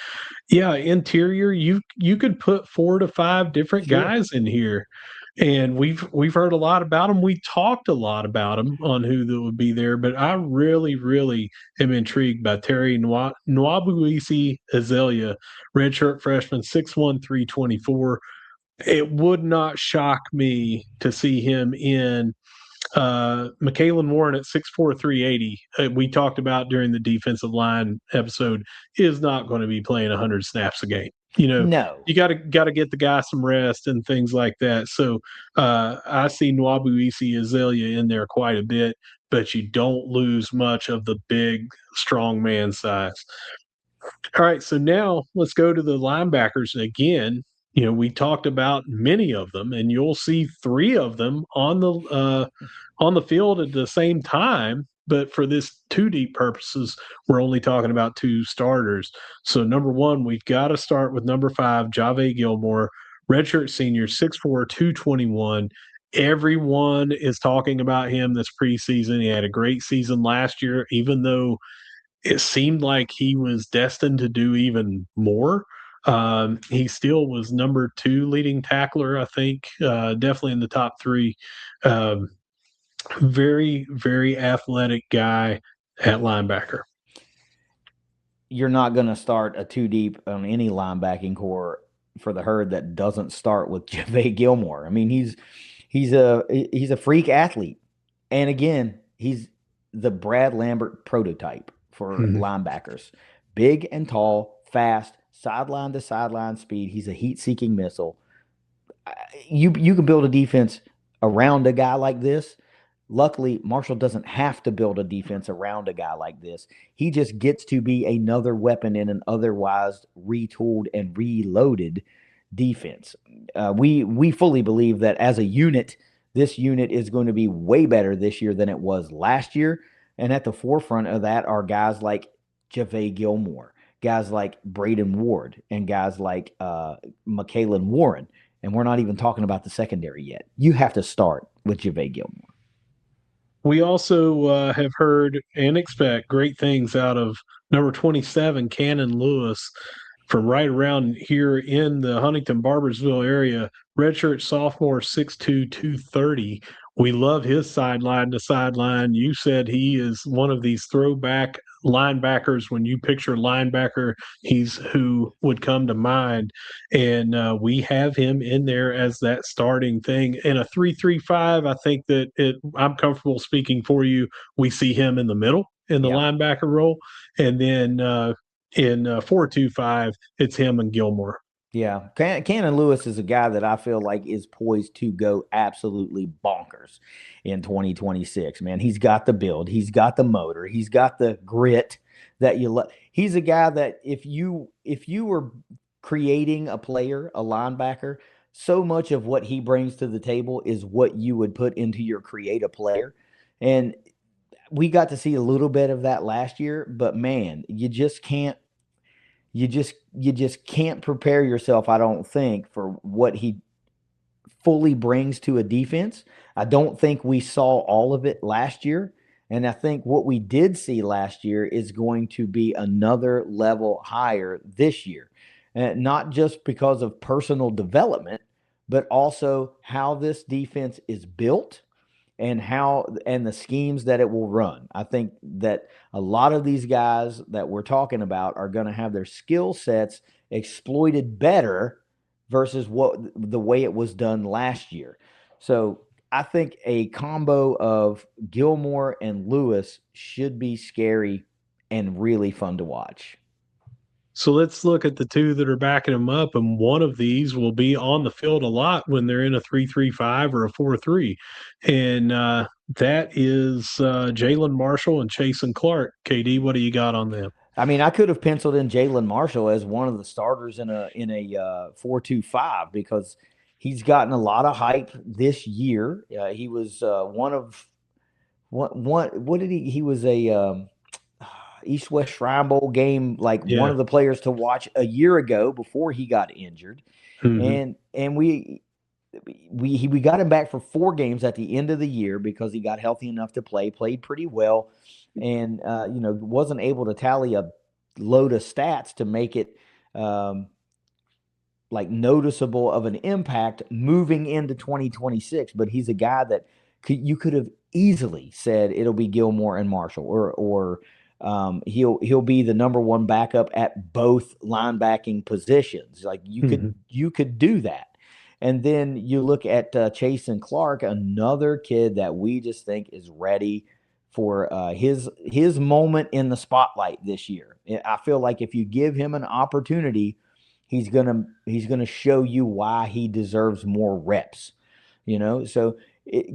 Yeah, interior. You could put 4 to 5 different guys in here. And we've heard a lot about him. We talked a lot about him on who that would be there, but I really, really am intrigued by Terry Nwabuisi Azalea, redshirt freshman, 6'1", 324. It would not shock me to see him in McKaylen Warren at 6'4", 380. We talked about during the defensive line episode, is not going to be playing 100 snaps a game. No. You got to get the guy some rest and things like that. So I see Nwabuisi Azalea in there quite a bit, but you don't lose much of the big, strong man size. All right, so now let's go to the linebackers again. We talked about many of them, and you'll see 3 of them on the field at the same time. But for this 2 deep purposes, we're only talking about 2 starters. So number 1, we've got to start with number 5, Jave Gilmore, redshirt senior, 6'4", 221. Everyone is talking about him this preseason. He had a great season last year, even though it seemed like he was destined to do even more. He still was number 2 leading tackler, I think, definitely in the top 3. Very, very athletic guy at linebacker. You're not going to start a 2 deep on any linebacking core for the Herd that doesn't start with Jave Gilmore. I mean, he's a freak athlete, and again, he's the Brad Lambert prototype for linebackers. Big and tall, fast, sideline to sideline speed. He's a heat-seeking missile. You can build a defense around a guy like this. Luckily, Marshall doesn't have to build a defense around a guy like this. He just gets to be another weapon in an otherwise retooled and reloaded defense. We fully believe that as a unit, this unit is going to be way better this year than it was last year. And at the forefront of that are guys like Jave Gilmore, guys like Braden Ward, and guys like McKaylen Warren. And we're not even talking about the secondary yet. You have to start with Jave Gilmore. We also have heard and expect great things out of number 27, Cannon Lewis, from right around here in the Huntington-Barbersville area. Redshirt sophomore, 6'2", 230. We love his sideline to sideline. You said he is one of these throwback linebackers. When you picture linebacker, he's who would come to mind. And we have him in there as that starting thing. In a 3-3-5, I think that I'm comfortable speaking for you. We see him in the middle in the linebacker role. And then in 4-2-5, it's him and Gilmore. Yeah, Cannon Lewis is a guy that I feel like is poised to go absolutely bonkers in 2026, man. He's got the build. He's got the motor. He's got the grit that you love. He's a guy that if you were creating a player, a linebacker, so much of what he brings to the table is what you would put into your create a player. And we got to see a little bit of that last year, but man, you just can't prepare yourself, I don't think, for what he fully brings to a defense. I don't think we saw all of it last year. And I think what we did see last year is going to be another level higher this year. And not just because of personal development, but also how this defense is built and the schemes that it will run. I think that a lot of these guys that we're talking about are going to have their skill sets exploited better versus what the way it was done last year. So I think a combo of Gilmore and Lewis should be scary and really fun to watch. So let's look at the two that are backing him up, and one of these will be on the field a lot when they're in a 3-3-5 or a 4-3, and that is Jalen Marshall and Chasen Clark. KD, what do you got on them? I mean, I could have penciled in Jalen Marshall as one of the starters in a 4-2-5 because he's gotten a lot of hype this year. He was one of what did he was a East West Shrine Bowl game, like one of the players to watch a year ago before he got injured. And we got him back for 4 games at the end of the year because he got healthy enough to played pretty well, and wasn't able to tally a load of stats to make it like noticeable of an impact moving into 2026. But he's a guy that you could have easily said it'll be Gilmore and Marshall, or he'll be the number 1 backup at both linebacking positions. Like you could do that. And then you look at Chasen Clark, another kid that we just think is ready for his moment in the spotlight this year. I feel like if you give him an opportunity, he's gonna show you why he deserves more reps. So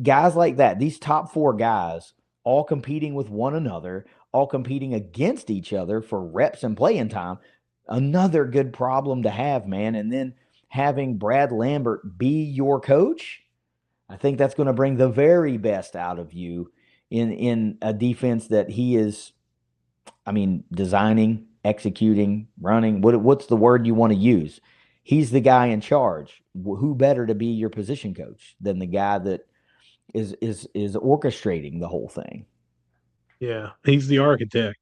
guys like that, these top 4 guys, all competing with one another, all competing against each other for reps and playing time. Another good problem to have, man. And then having Brad Lambert be your coach, I think that's going to bring the very best out of you in a defense that he is, designing, executing, running. What's the word you want to use? He's the guy in charge. Who better to be your position coach than the guy that is orchestrating the whole thing? Yeah, he's the architect.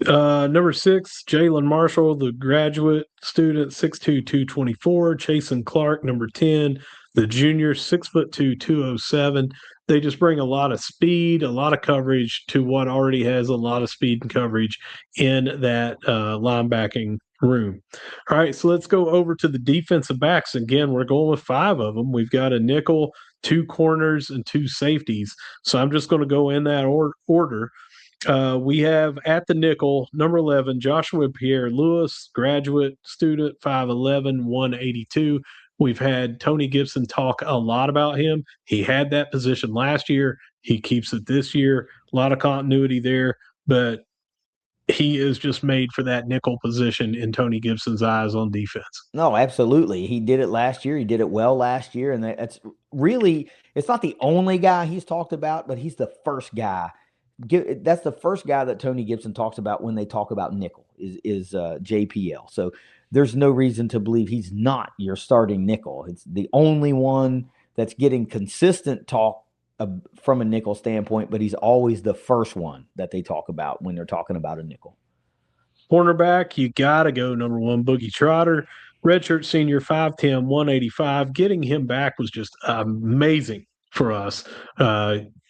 Number 6, Jalen Marshall, the graduate student, 6'2", 224. Chasen Clark, number 10, the junior, 6'2", 207. They just bring a lot of speed, a lot of coverage to what already has a lot of speed and coverage in that linebacking room. All right, so let's go over to the defensive backs. Again, we're going with 5 of them. We've got a nickel, 2 corners, and 2 safeties. So I'm just going to go in that order. We have at the nickel, number 11, Joshua Pierre-Lewis, graduate student, 5'11", 182. We've had Tony Gibson talk a lot about him. He had that position last year. He keeps it this year. A lot of continuity there, but he is just made for that nickel position in Tony Gibson's eyes on defense. No, absolutely. He did it last year. He did it well last year. And that's really, it's not the only guy he's talked about, but he's the first guy. That's the first guy that Tony Gibson talks about when they talk about nickel is JPL. So there's no reason to believe he's not your starting nickel. It's the only one that's getting consistent talk from a nickel standpoint, but he's always the first one that they talk about when they're talking about a nickel. Cornerback, you got to go number 1, Boogie Trotter, redshirt senior, 5'10", 185. Getting him back was just amazing for us.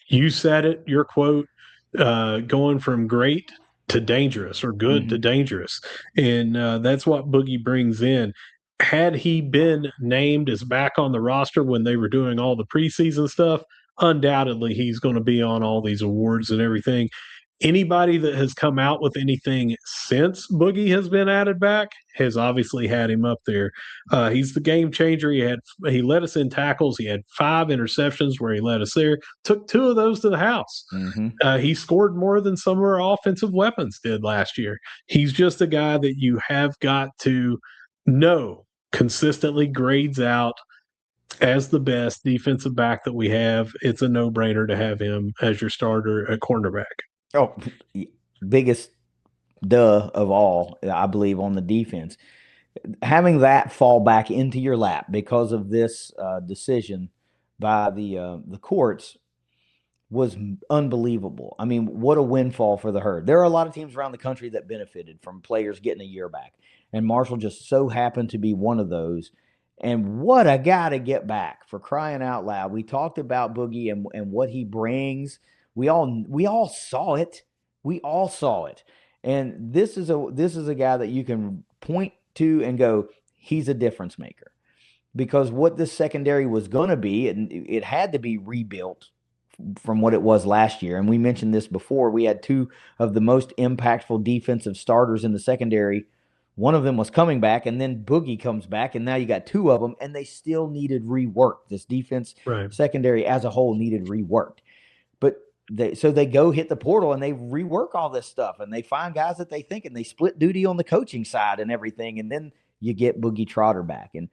You said it, your quote, going from great to dangerous, or good to dangerous. And that's what Boogie brings in. Had he been named as back on the roster when they were doing all the preseason stuff, undoubtedly he's going to be on all these awards and everything. Anybody that has come out with anything since Boogie has been added back has obviously had him up there. He's the game changer. He led us in tackles. He had 5 interceptions where he led us there. Took 2 of those to the house. He scored more than some of our offensive weapons did last year. He's just a guy that you have got to know consistently grades out As the best defensive back that we have, it's a no-brainer to have him as your starter at cornerback. Oh, biggest duh of all, I believe, on the defense. Having that fall back into your lap because of this decision by the courts was unbelievable. I mean, what a windfall for the Herd. There are a lot of teams around the country that benefited from players getting a year back, and Marshall just so happened to be one of those. And what a guy to get back, for crying out loud. We talked about Boogie and what he brings. We all saw it. We all saw it. And this is a guy that you can point to and go, he's a difference maker. Because what this secondary was going to be, and it had to be rebuilt from what it was last year. And we mentioned this before. We had two of the most impactful defensive starters in the secondary. One of them was coming back, and then Boogie comes back, and now you got two of them, and they still needed rework. This defense secondary as a whole needed reworked. But they go hit the portal and they rework all this stuff, and they find guys that they think, and they split duty on the coaching side and everything, and then you get Boogie Trotter back. And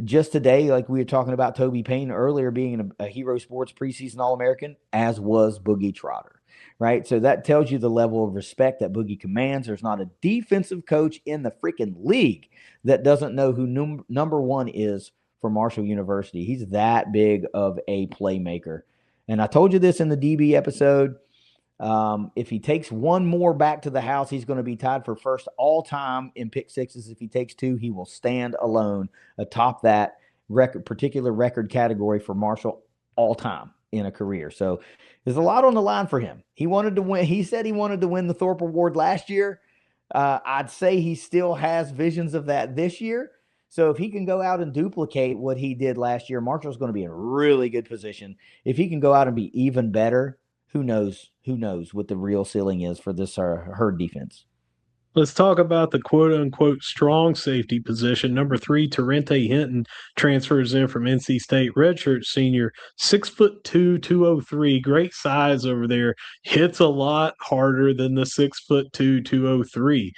just today, like we were talking about Toby Payne earlier being a Hero Sports preseason All-American, as was Boogie Trotter, right? So that tells you the level of respect that Boogie commands. There's not a defensive coach in the freaking league that doesn't know who number one is for Marshall University. He's that big of a playmaker. And I told you this in the DB episode. If he takes one more back to the house, he's going to be tied for first all time in pick sixes. If he takes two, he will stand alone atop that particular record category for Marshall all time in a career. So there's a lot on the line for him. He wanted to win. He said he wanted to win the Thorpe Award last year. I'd say he still has visions of that this year. So if he can go out and duplicate what he did last year, Marshall's going to be in a really good position. If he can go out and be even better, who knows what the real ceiling is for this Herd defense. Let's talk about the quote-unquote strong safety position. Number 3, Terrente Hinton transfers in from NC State. Redshirt senior, 6'2", 203. Great size over there. Hits a lot harder than the 6'2", 203.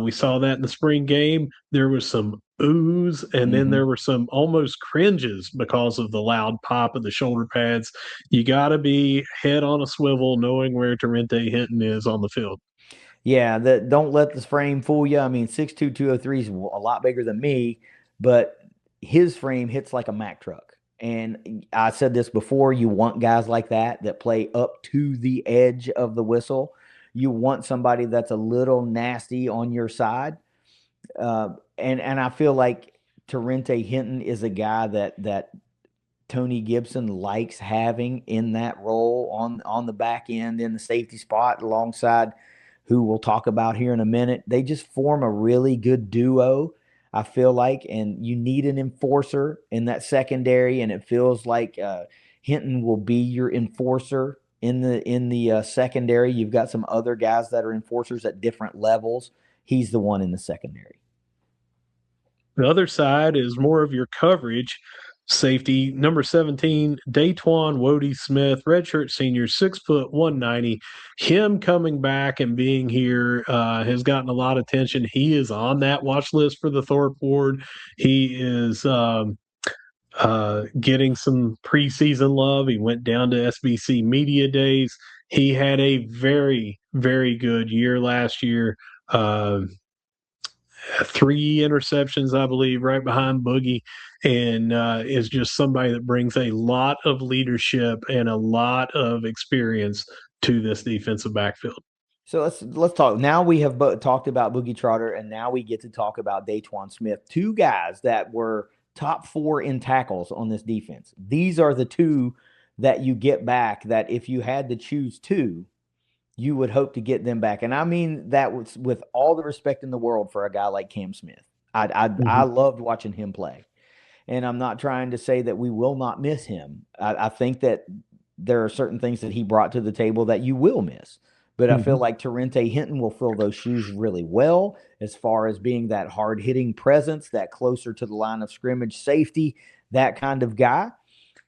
We saw that in the spring game. There was some oohs, and then there were some almost cringes because of the loud pop of the shoulder pads. You got to be head on a swivel knowing where Terrente Hinton is on the field. Yeah, don't let this frame fool you. I mean, 6'2", 203 is a lot bigger than me, but his frame hits like a Mack truck. And I said this before, you want guys like that play up to the edge of the whistle. You want somebody that's a little nasty on your side. And I feel like Terrente Hinton is a guy that Tony Gibson likes having in that role on the back end in the safety spot alongside who we'll talk about here in a minute. They just form a really good duo, I feel like, and you need an enforcer in that secondary, and it feels like Hinton will be your enforcer in the secondary. You've got some other guys that are enforcers at different levels. He's the one in the secondary. The other side is more of your coverage. Safety, number 17, Daytwan Wody Smith, redshirt senior, 6', 190. Him coming back and being here has gotten a lot of attention. He is on that watch list for the Thorpe Award. He is getting some preseason love. He went down to SBC Media Days. He had a very, very good year last year. 3 interceptions, I believe, right behind Boogie, and is just somebody that brings a lot of leadership and a lot of experience to this defensive backfield. So let's talk. Now we have talked about Boogie Trotter, and now we get to talk about Daytwan Smith, 2 guys that were top 4 in tackles on this defense. These are the 2 that you get back that if you had to choose 2, you would hope to get them back. And I mean that with all the respect in the world for a guy like Cam Smith. I loved watching him play. And I'm not trying to say that we will not miss him. I think that there are certain things that he brought to the table that you will miss. But I feel like Terrente Hinton will fill those shoes really well as far as being that hard-hitting presence, that closer to the line of scrimmage safety, that kind of guy.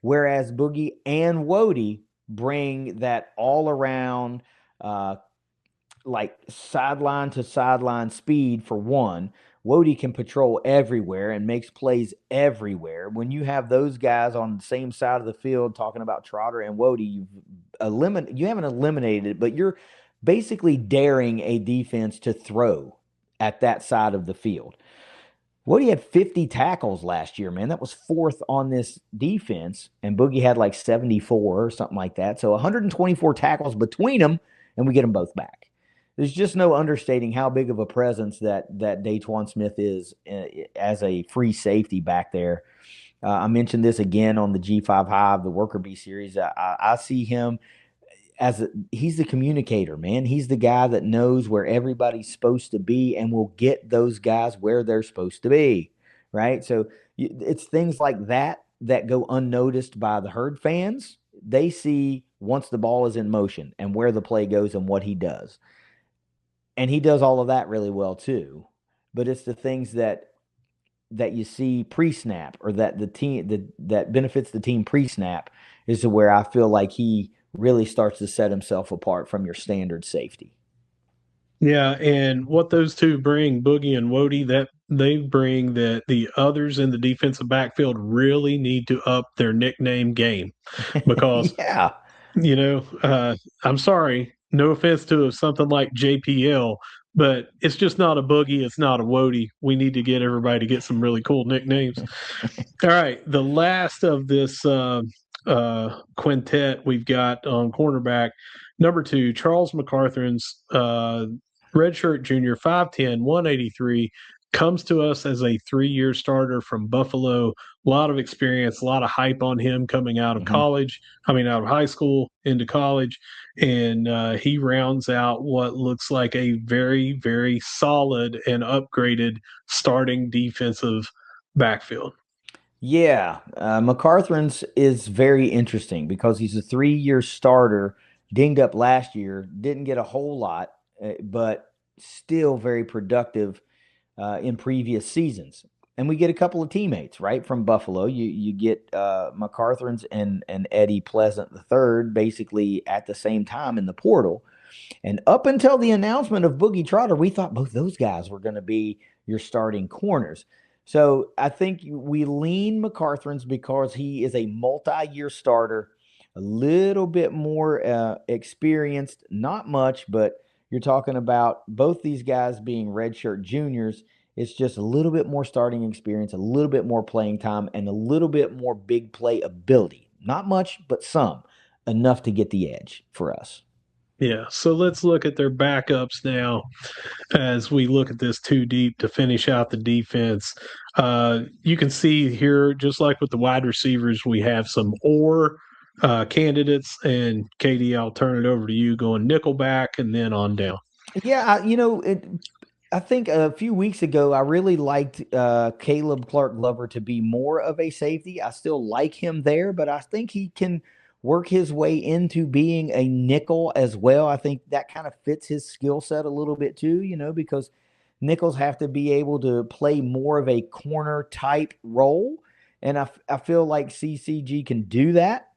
Whereas Boogie and Wody bring that all-around like sideline to sideline speed for one, Wody can patrol everywhere and makes plays everywhere. When you have those guys on the same side of the field talking about Trotter and Wody, you haven't eliminated it, but you're basically daring a defense to throw at that side of the field. Wody had 50 tackles last year, man. That was fourth on this defense, and Boogie had like 74 or something like that. So 124 tackles between them, and we get them both back. There's just no understating how big of a presence that Daquan Smith is as a free safety back there. I mentioned this again on the G5 Hive, the Worker Bee series. I see him he's the communicator, man. He's the guy that knows where everybody's supposed to be and will get those guys where they're supposed to be, right? So it's things like that that go unnoticed by the Herd fans. They see once the ball is in motion and where the play goes and what he does. And he does all of that really well too. But it's the things that you see pre-snap or that the team that benefits the team pre-snap is to where I feel like he really starts to set himself apart from your standard safety. Yeah, and what those two bring, Boogie and Wody, that they bring that the others in the defensive backfield really need to up their nickname game because, yeah, I'm sorry, no offense to something like JPL, but it's just not a Boogie, it's not a Wody. We need to get everybody to get some really cool nicknames. All right, the last of this quintet we've got on cornerback. Number 2, Charles McCarthan's redshirt junior, 5'10", 183, comes to us as a 3-year starter from Buffalo. A lot of experience, a lot of hype on him coming out of out of high school into college. And he rounds out what looks like a very, very solid and upgraded starting defensive backfield. Yeah, McCarthan's is very interesting because he's a 3-year starter, dinged up last year, didn't get a whole lot, but still very productive in previous seasons. And we get a couple of teammates, right, from Buffalo. You get McCarthan's and Eddie Pleasant III basically at the same time in the portal. And up until the announcement of Boogie Trotter, we thought both those guys were going to be your starting corners. So I think we lean McCarthan's because he is a multi-year starter, a little bit more experienced, not much, but you're talking about both these guys being redshirt juniors. It's just a little bit more starting experience, a little bit more playing time, and a little bit more big play ability. Not much, but some, enough to get the edge for us. Yeah, so let's look at their backups now as we look at this too deep to finish out the defense. You can see here, just like with the wide receivers, we have some candidates. And Katie, I'll turn it over to you going nickelback and then on down. Yeah, I think a few weeks ago, I really liked Caleb Clark-Glover to be more of a safety. I still like him there, but I think he can work his way into being a nickel as well. I think that kind of fits his skill set a little bit too, because nickels have to be able to play more of a corner type role. And I feel like CCG can do that.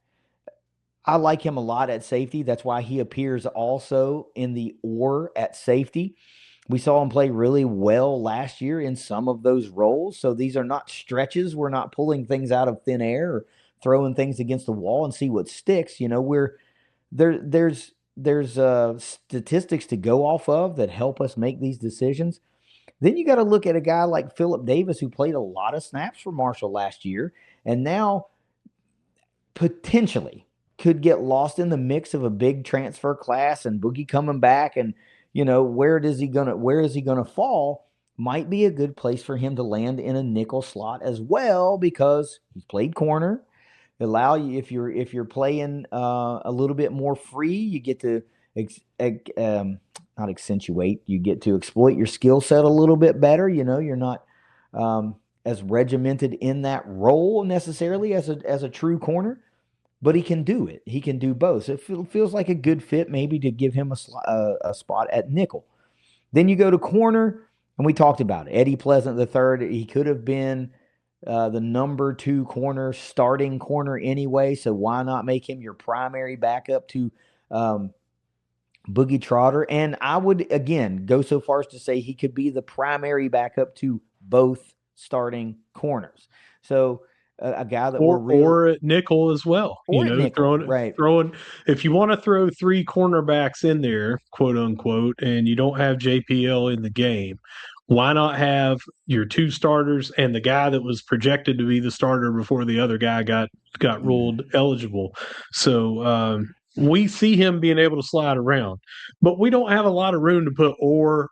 I like him a lot at safety. That's why he appears also in the at safety. We saw him play really well last year in some of those roles. So these are not stretches. We're not pulling things out of thin air or throwing things against the wall and see what sticks. There's statistics to go off of that help us make these decisions. Then you got to look at a guy like Philip Davis, who played a lot of snaps for Marshall last year and now potentially could get lost in the mix of a big transfer class and Boogie coming back. And, where is he gonna fall? Might be a good place for him to land in a nickel slot as well, because he's played corner. Allow you, if you're playing a little bit more free, you get to not accentuate, you get to exploit your skill set a little bit better. You're not as regimented in that role necessarily as a true corner, but he can do it. He can do both. So it feels like a good fit maybe to give him a spot at nickel. Then you go to corner, and we talked about it. Eddie Pleasant III, he could have been the number 2 corner, starting corner anyway. So why not make him your primary backup to Boogie Trotter, and I would again go so far as to say he could be the primary backup to both starting corners. So a guy that we're real or at nickel as well. or at nickel, right? Throwing if you want to throw three cornerbacks in there, quote unquote, and you don't have JPL in the game, why not have your two starters and the guy that was projected to be the starter before the other guy got ruled eligible? So we see him being able to slide around, but we don't have a lot of room to put or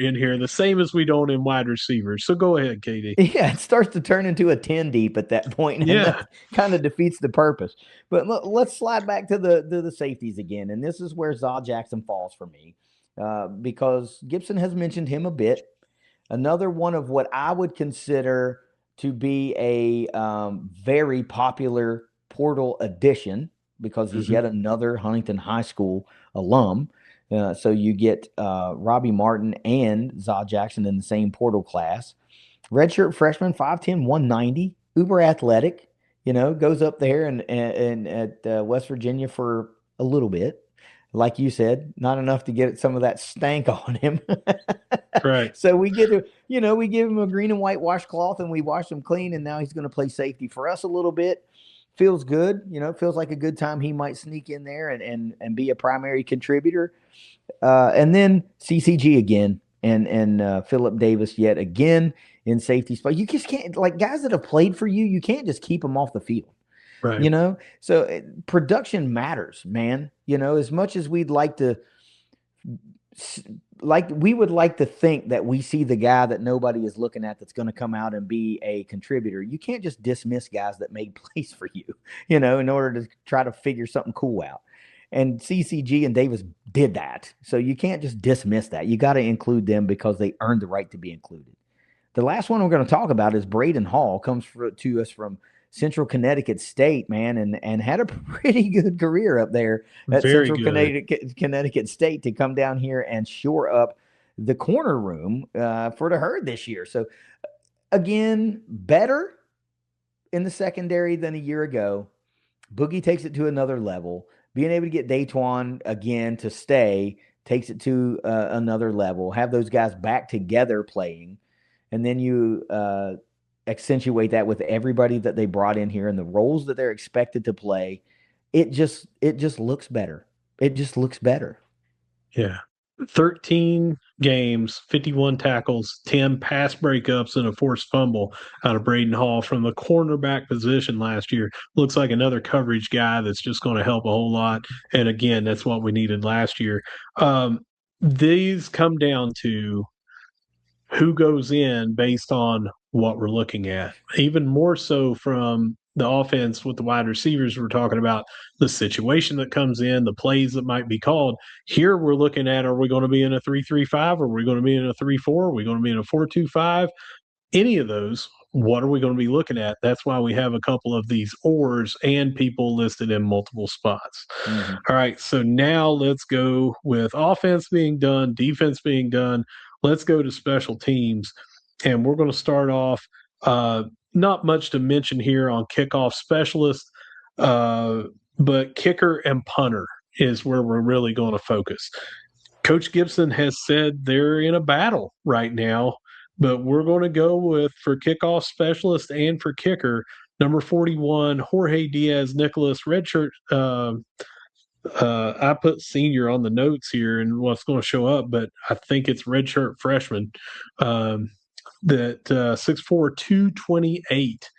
in here, the same as we don't in wide receivers. So go ahead, Katie. Yeah, it starts to turn into a 10 deep at that point, and that kind of defeats the purpose. But let's slide back to the safeties again, and this is where Zaw Jackson falls for me, because Gibson has mentioned him a bit. Another one of what I would consider to be a very popular portal addition, because he's yet another Huntington High School alum. So you get Robbie Martin and Zaw Jackson in the same portal class. Redshirt freshman, 5'10", 190, uber athletic, goes up there and at West Virginia for a little bit. Like you said, not enough to get some of that stank on him. Right. So we give him a green and white washcloth, and we wash him clean, and now he's going to play safety for us a little bit. Feels good. Feels like a good time he might sneak in there and be a primary contributor. And then CCG again and Philip Davis yet again in safety spot. You just can't, like, guys that have played for you, you can't just keep them off the field. Right. So production matters, man. As much as we would like to think that we see the guy that nobody is looking at that's going to come out and be a contributor. You can't just dismiss guys that made plays for you, in order to try to figure something cool out. And CCG and Davis did that. So you can't just dismiss that. You got to include them because they earned the right to be included. The last one we're going to talk about is Braden Hall, comes to us from Central Connecticut State, man, and had a pretty good career up there at Central Connecticut State to come down here and shore up the corner room for the Herd this year. So, again, better in the secondary than a year ago. Boogie takes it to another level. Being able to get Daytwan again to stay takes it to another level. Have those guys back together playing. And then you accentuate that with everybody that they brought in here and the roles that they're expected to play. It just looks better. It just looks better. Yeah. 13 games, 51 tackles, 10 pass breakups, and a forced fumble out of Braden Hall from the cornerback position last year. Looks like another coverage guy that's just going to help a whole lot. And again, that's what we needed last year. These come down to who goes in based on what we're looking at. Even more so from the offense with the wide receivers, we're talking about the situation that comes in, the plays that might be called. Here we're looking at, are we going to be in a 3-3-5? Are we going to be in a 3-4? Are we going to be in a 4-2-5? Any of those, what are we going to be looking at? That's why we have a couple of these ors and people listed in multiple spots. Mm-hmm. All right, so now let's go with offense being done, defense being done. Let's go to special teams, and we're going to start off. Not much to mention here on kickoff specialist, but kicker and punter is where we're really going to focus. Coach Gibson has said they're in a battle right now, but we're going to go with, for kickoff specialist and for kicker, number 41, Jorge Diaz-Nicolas, redshirt. I put senior on the notes here and what's going to show up, but I think it's redshirt freshman. That 6'4", 228.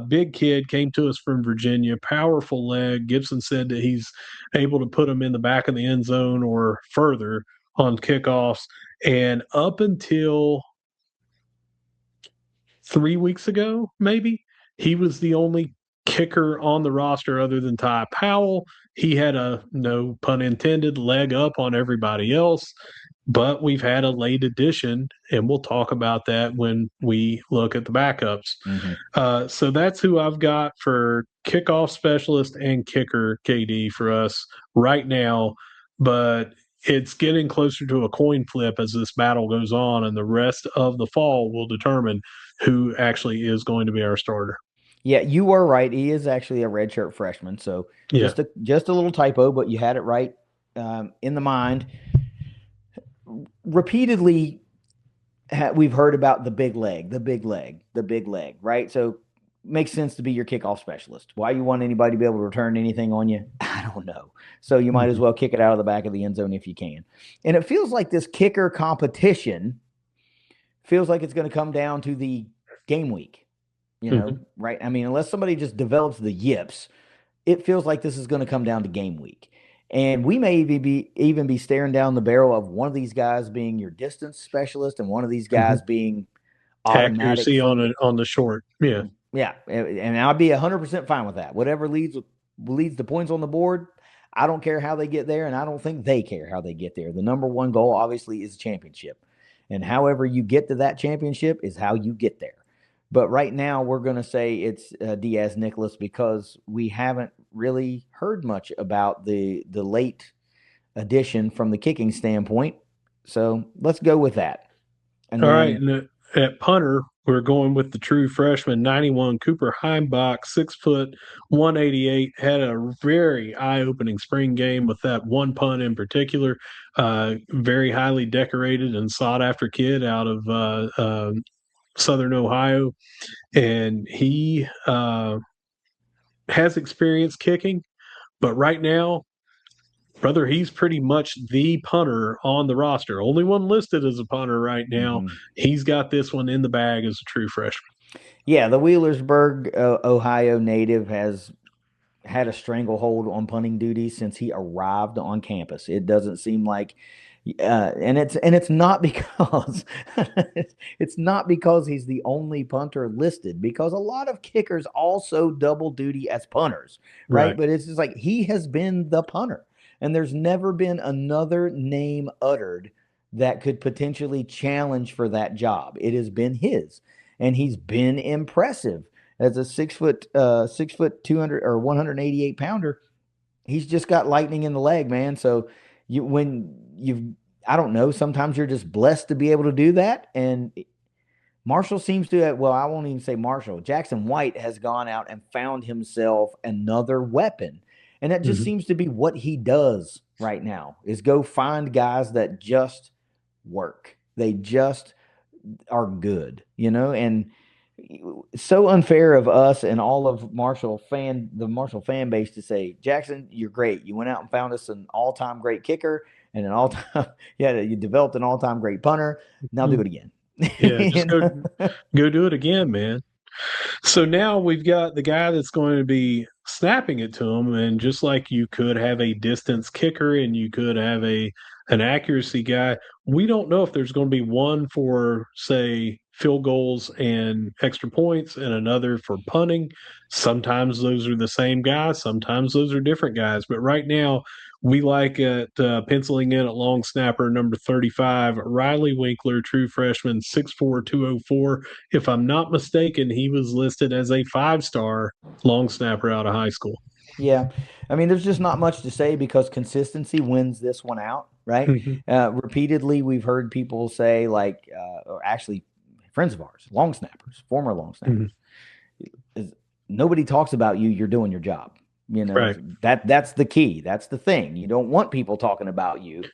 Big kid, came to us from Virginia, powerful leg. Gibson said that he's able to put him in the back of the end zone or further on kickoffs. And up until 3 weeks ago, maybe, he was the only kicker on the roster other than Ty Powell. He had a, no pun intended, leg up on everybody else. But we've had a late addition, and we'll talk about that when we look at the backups. Mm-hmm. So that's who I've got for kickoff specialist and kicker, KD, for us right now. But it's getting closer to a coin flip as this battle goes on, and the rest of the fall will determine who actually is going to be our starter. Yeah, you were right. He is actually a redshirt freshman. So Yeah. just a little typo, but you had it right in the mind. Repeatedly, we've heard about the big leg, the big leg, the big leg, right? So makes sense to be your kickoff specialist. Why you want anybody to be able to return anything on you? I don't know. So you might as Mhm. well kick it out of the back of the end zone if you can. And it feels like this kicker competition feels like it's going to come down to the game week, Mhm. right? I mean, unless somebody just develops the yips, it feels like this is going to come down to game week. And we may even be staring down the barrel of one of these guys being your distance specialist and one of these Mhm. guys being automatic Accuracy for on the short. Yeah. yeah, and I'd be 100% fine with that. Whatever leads the points on the board, I don't care how they get there, and I don't think they care how they get there. The number one goal, obviously, is championship, and however you get to that championship is how you get there. But right now, we're going to say it's Diaz Nicholas because we haven't really heard much about the late addition from the kicking standpoint. So let's go with that. And All right. then And at punter, we're going with the true freshman, 91 Cooper Heimbach, 6 foot, 188. Had a very eye opening spring game with that one punt in particular. Very highly decorated and sought after kid out of Southern Ohio. And he has experience kicking, but right now, brother, he's pretty much the punter on the roster. Only one listed as a punter right now. mhm. He's got this one in the bag as a true freshman. Yeah, the Wheelersburg, Ohio native has had a stranglehold on punting duty since he arrived on campus. It doesn't seem like, and it's not because it's not because he's the only punter listed. Because a lot of kickers also double duty as punters, right? Right. But it's just like he has been the punter, and there's never been another name uttered that could potentially challenge for that job. It has been his, and he's been impressive as a 6 foot 200 or 188 pounder. He's just got lightning in the leg, man. So when you've, I don't know, sometimes you're just blessed to be able to do that. And Marshall seems to have, well, I won't even say Marshall. Jackson White has gone out and found himself another weapon. And that just Mhm. seems to be what he does right now is go find guys that just work. They just are good, and so unfair of us and all of the Marshall fan base to say, Jackson, you're great. You went out and found us an all-time great kicker and an all-time, yeah, you developed an all-time great punter. Now do it again. Yeah, You just go know? go do it again, man. So now we've got the guy that's going to be snapping it to him, and just like you could have a distance kicker and you could have a an accuracy guy, we don't know if there's going to be one for, say, field goals and extra points and another for punting. Sometimes those are the same guys, sometimes those are different guys. But right now, we like at penciling in at long snapper number 35, Riley Winkler, true freshman, 6'4", 204. If I'm not mistaken, he was listed as a 5-star long snapper out of high school. Yeah. I mean, there's just not much to say because consistency wins this one out, right? Mhm. Repeatedly, we've heard people say, like, or actually friends of ours, long snappers, former long Mhm. snappers, is nobody talks about you. You're doing your job. Right. That's the key. That's the thing. You don't want people talking about you.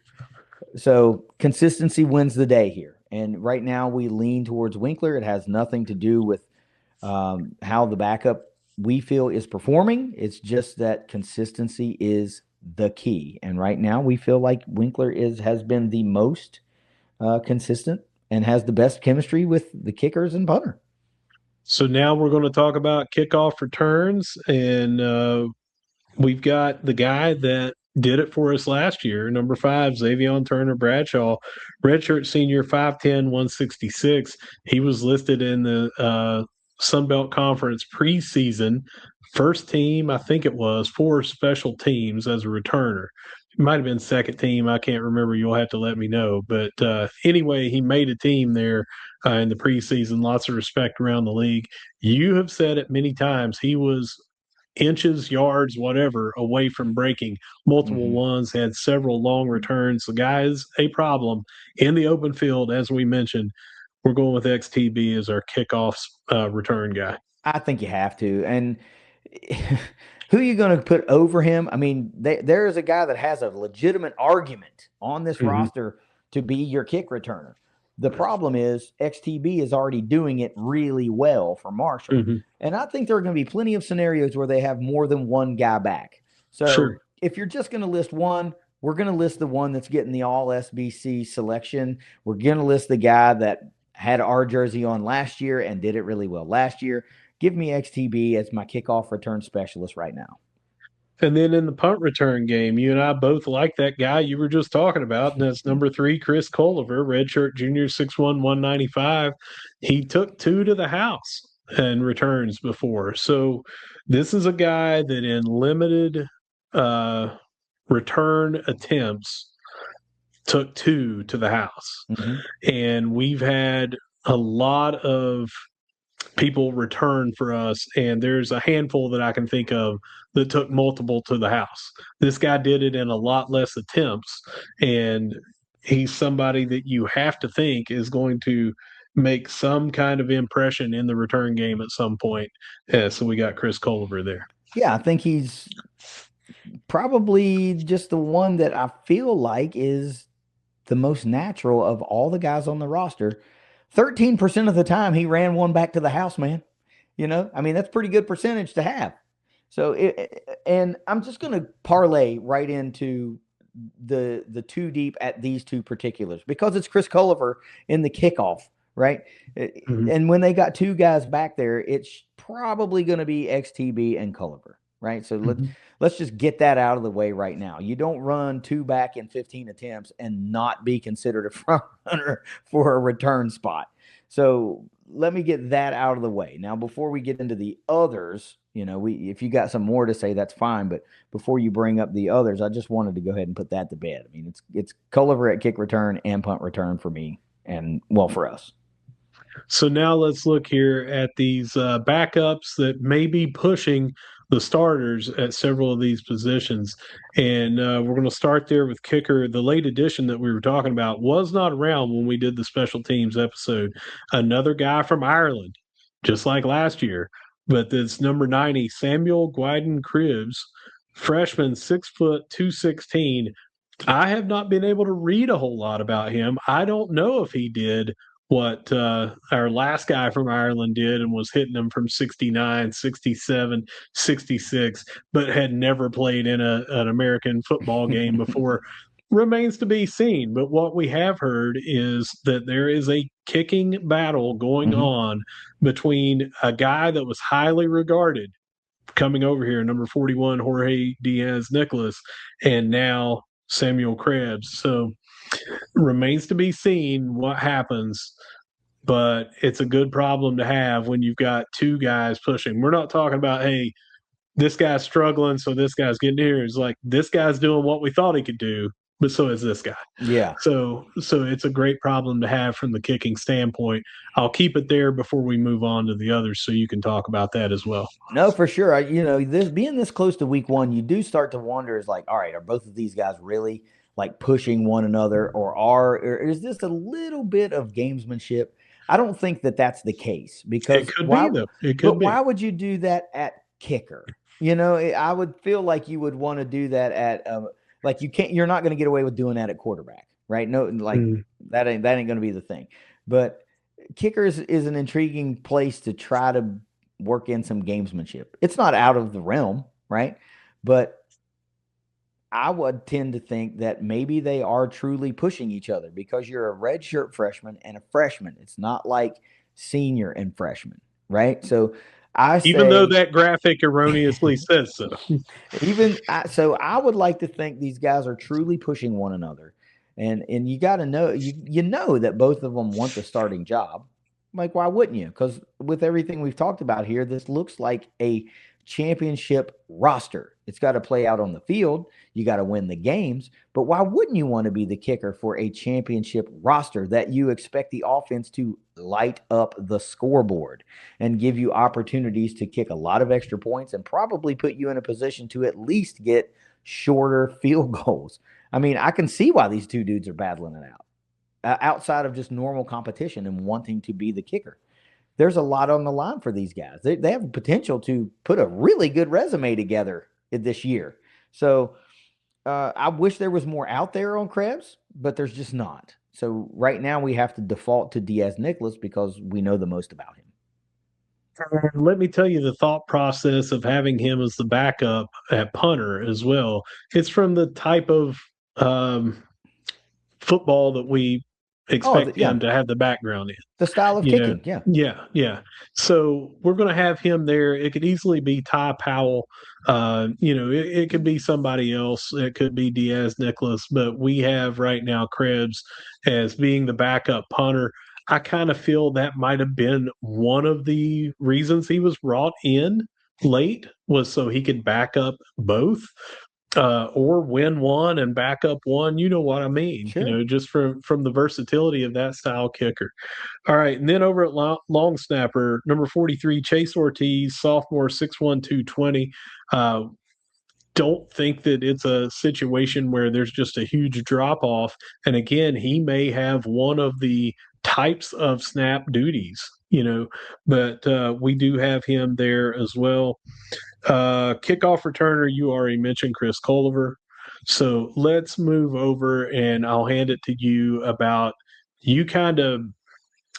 So consistency wins the day here. And right now we lean towards Winkler. It has nothing to do with how the backup we feel is performing. It's just that consistency is the key. And right now we feel like Winkler has been the most consistent and has the best chemistry with the kickers and punter. So now we're going to talk about kickoff returns, and we've got the guy that did it for us last year, number 5, Xavion Turner Bradshaw, redshirt senior, 5'10", 166. He was listed in the Sun Belt Conference preseason, first team, I think it was, 4 special teams as a returner. It might have been second team. I can't remember. You'll have to let me know. But anyway, he made a team there in the preseason. Lots of respect around the league. You have said it many times. He was inches, yards, whatever, away from breaking multiple Mm-hmm. ones, had several long returns. The guy is a problem in the open field, as we mentioned. We're going with XTB as our kickoff return guy. I think you have to. And who are you going to put over him? I mean, there is a guy that has a legitimate argument on this roster to be your kick returner. The problem is XTB is already doing it really well for Marshall. And I think there are going to be plenty of scenarios where they have more than one guy back. So if you're just going to list one, we're going to list the one that's getting the all SBC selection. We're going to list the guy that had our jersey on last year and did it really well last year. Give me XTB as my kickoff return specialist right now. And then in the punt return game, you and I both like that guy you were just talking about, and that's number 3, Chris Culliver, redshirt junior, 6'1", 195. He took 2 to the house and returns before. So this is a guy that in limited return attempts took 2 to the house. And we've had a lot of people return for us, and there's a handful that I can think of that took multiple to the house. This guy did it in a lot less attempts, and he's somebody that you have to think is going to make some kind of impression in the return game at some point. So we got Chris Culliver there. Yeah, I think he's probably just the one that I feel like is the most natural of all the guys on the roster. 13% of the time he ran one back to the house, man. You know, I mean, that's pretty good percentage to have. So, and I'm just going to parlay right into the 2 deep at these 2 particulars because it's Chris Culliver in the kickoff, right? And when they got 2 guys back there, it's probably going to be XTB and Culliver, right? So let's just get that out of the way right now. You don't run 2 back in 15 attempts and not be considered a front runner for a return spot. So let me get that out of the way. Now, before we get into the others, you know, if you got some more to say, that's fine. But before you bring up the others, I just wanted to go ahead and put that to bed. I mean, it's Culliver at kick return and punt return for me and, well, for us. So now let's look here at these backups that may be pushing the starters at several of these positions. And we're going to start there with kicker. The late addition that we were talking about was not around when we did the special teams episode. Another guy from Ireland, just like last year. But it's number 90, Samuel Gwyden Cribbs, freshman, 6 foot, 216. I have not been able to read a whole lot about him. I don't know if he did what our last guy from Ireland did and was hitting them from 69, 67, 66, but had never played in an American football game before. Remains to be seen. But what we have heard is that there is a kicking battle going on between a guy that was highly regarded coming over here, number 41, Jorge Diaz-Nicolas, and now Samuel Krebs. So remains to be seen what happens, but it's a good problem to have when you've got 2 guys pushing. We're not talking about, hey, this guy's struggling, so this guy's getting here. It's like this guy's doing what we thought he could do, but so is this guy. Yeah. So it's a great problem to have from the kicking standpoint. I'll keep it there before we move on to the others so you can talk about that as well. No, for sure. You know, this being this close to week 1, you do start to wonder, is like, all right, are both of these guys really like pushing one another, or is this a little bit of gamesmanship? I don't think that that's the case, because it could be, though. It could be. Why would you do that at kicker? You know, I would feel like you would want to do that at like you're not going to get away with doing that at quarterback, right? No, like that ain't going to be the thing. But kickers is an intriguing place to try to work in some gamesmanship. It's not out of the realm, right? But I would tend to think that maybe they are truly pushing each other, because you're a redshirt freshman and a freshman. It's not like senior and freshman, right? So even though that graphic erroneously says so. So I would like to think these guys are truly pushing one another. And you got to know, you know that both of them want the starting job. Like, why wouldn't you? Because with everything we've talked about here, this looks like a championship roster. It's got to play out on the field. You got to win the games. But why wouldn't you want to be the kicker for a championship roster that you expect the offense to light up the scoreboard and give you opportunities to kick a lot of extra points and probably put you in a position to at least get shorter field goals? I mean, I can see why these 2 dudes are battling it out outside of just normal competition and wanting to be the kicker. there's a lot on the line for these guys. They have the potential to put a really good resume together this year. So I wish there was more out there on Krebs, but there's just not. So right now we have to default to Diaz-Nicholas because we know the most about him. Let me tell you the thought process of having him as the backup at punter as well. It's from the type of football that we expect him to have the background in. The style of kicking, yeah. So we're going to have him there. It could easily be Ty Powell. It could be somebody else. It could be Diaz-Nicholas, but we have right now Krebs as being the backup punter. I kind of feel that might have been one of the reasons he was brought in late, was so he could back up both. Or win one and back up one. You know what I mean? Sure. Just from the versatility of that style kicker. All right, and then over at long snapper, number 43, Chase Ortiz, sophomore, 6'1", 220. Don't think that it's a situation where there's just a huge drop off. And again, he may have one of the types of snap duties, but we do have him there as well. Kickoff returner, you already mentioned Chris Culliver. So let's move over and I'll hand it to you about, you kind of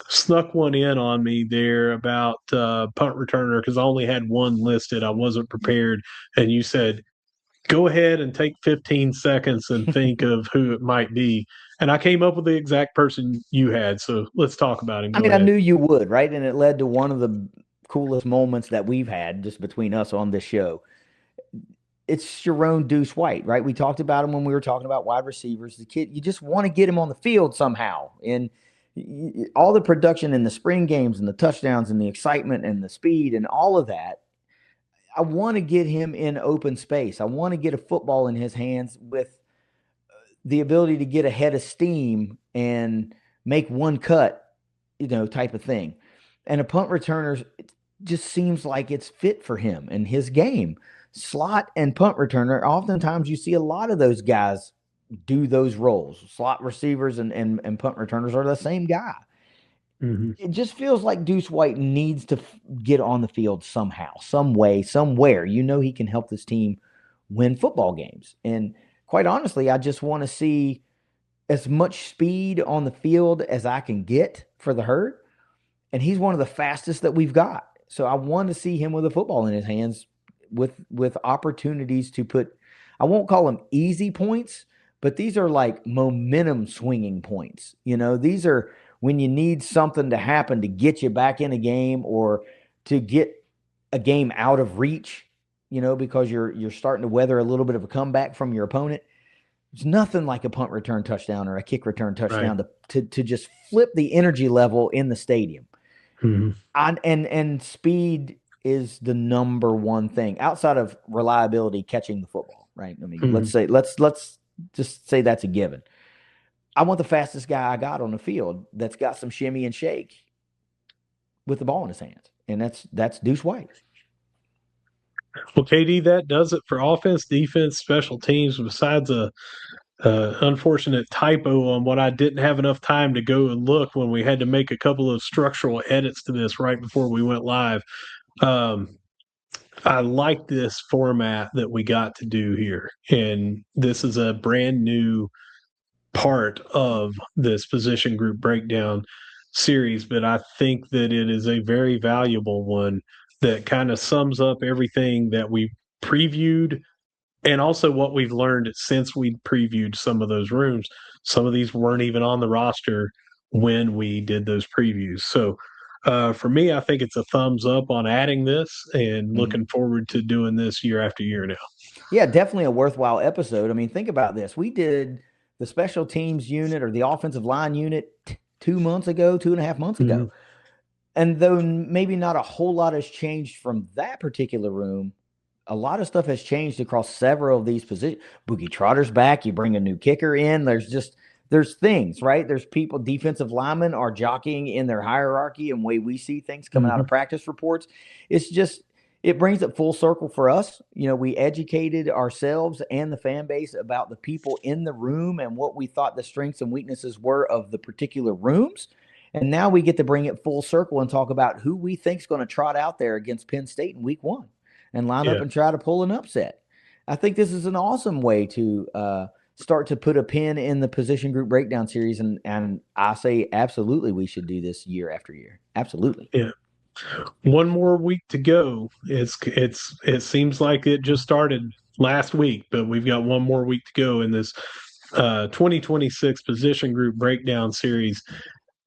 snuck one in on me there about punt returner because I only had one listed. I wasn't prepared. And you said, go ahead and take 15 seconds and think of who it might be. And I came up with the exact person you had. So let's talk about him. I knew you would, right? And it led to one of the coolest moments that we've had just between us on this show. It's Sharon Deuce White, right? We talked about him when we were talking about wide receivers. The kid, you just want to get him on the field somehow. And all the production in the spring games and the touchdowns and the excitement and the speed and all of that, I want to get him in open space. I want to get a football in his hands with the ability to get a head of steam and make one cut, type of thing. And a punt returner, it just seems like it's fit for him and his game. Slot and punt returner, oftentimes you see a lot of those guys do those roles. Slot receivers and punt returners are the same guy. Mm-hmm. It just feels like Deuce White needs to get on the field somehow, some way, somewhere. He can help this team win football games. And quite honestly, I just want to see as much speed on the field as I can get for the Herd. And he's one of the fastest that we've got. So I want to see him with a football in his hands with opportunities to put, I won't call them easy points, but these are like momentum swinging points. These are when you need something to happen to get you back in a game or to get a game out of reach, because you're starting to weather a little bit of a comeback from your opponent. There's nothing like a punt return touchdown or a kick return touchdown to just flip the energy level in the stadium. Mm-hmm. And speed is the number one thing outside of reliability, catching the football, right? I mean, mm-hmm. let's just say that's a given. I want the fastest guy I got on the field that's got some shimmy and shake with the ball in his hands, and that's Deuce White. Well, KD, that does it for offense, defense, special teams. Besides a unfortunate typo on what I didn't have enough time to go and look when we had to make a couple of structural edits to this right before we went live. I like this format that we got to do here, and this is a brand new part of this position group breakdown series, but I think that it is a very valuable one that kind of sums up everything that we previewed and also what we've learned since we previewed some of those rooms. Some of these weren't even on the roster when we did those previews. So for me, I think it's a thumbs up on adding this and looking forward to doing this year after year now. Yeah, definitely a worthwhile episode. I mean, think about this. We did the special teams unit or the offensive line unit 2 months ago, 2.5 months ago. And though maybe not a whole lot has changed from that particular room, a lot of stuff has changed across several of these positions. Boogie Trotter's back. You bring a new kicker in. There's things, right? There's people, defensive linemen are jockeying in their hierarchy and way we see things coming out of practice reports. It's just, it brings it full circle for us. We educated ourselves and the fan base about the people in the room and what we thought the strengths and weaknesses were of the particular rooms. And now we get to bring it full circle and talk about who we think is going to trot out there against Penn State in week 1 and line up and try to pull an upset. I think this is an awesome way to start to put a pin in the position group breakdown series. And I say, absolutely, we should do this year after year. Absolutely. Yeah. One more week to go. It seems like it just started last week, but we've got one more week to go in this 2026 position group breakdown series,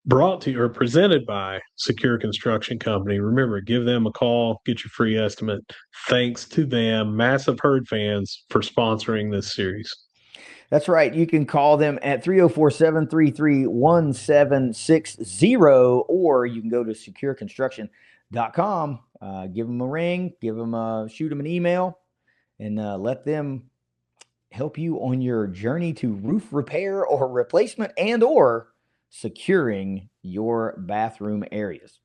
brought to you or presented by Secure Construction Company. Remember, give them a call, get your free estimate. Thanks to them, massive Herd fans, for sponsoring this series. That's right. You can call them at 304-733-1760, or you can go to secureconstruction.com, give them a ring, shoot them an email, and let them help you on your journey to roof repair or replacement and or securing your bathroom areas.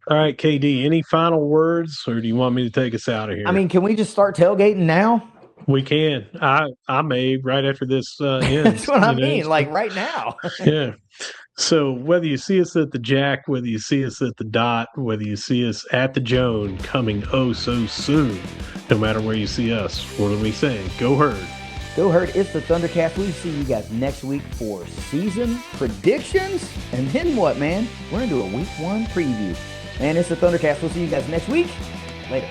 All right, KD, any final words, or do you want me to take us out of here? I mean, can we just start tailgating now? We can. I may right after this ends. That's what I mean, like right now. Yeah. So whether you see us at the Jack, whether you see us at the Dot, whether you see us at the Joan, coming oh so soon, no matter where you see us, what do we say? Go Herd. Go Herd. It's the Thundercast. We see you guys next week for season predictions. And then what, man? We're going to do a week 1 preview. And it's the Thundercast. We'll see you guys next week. Later.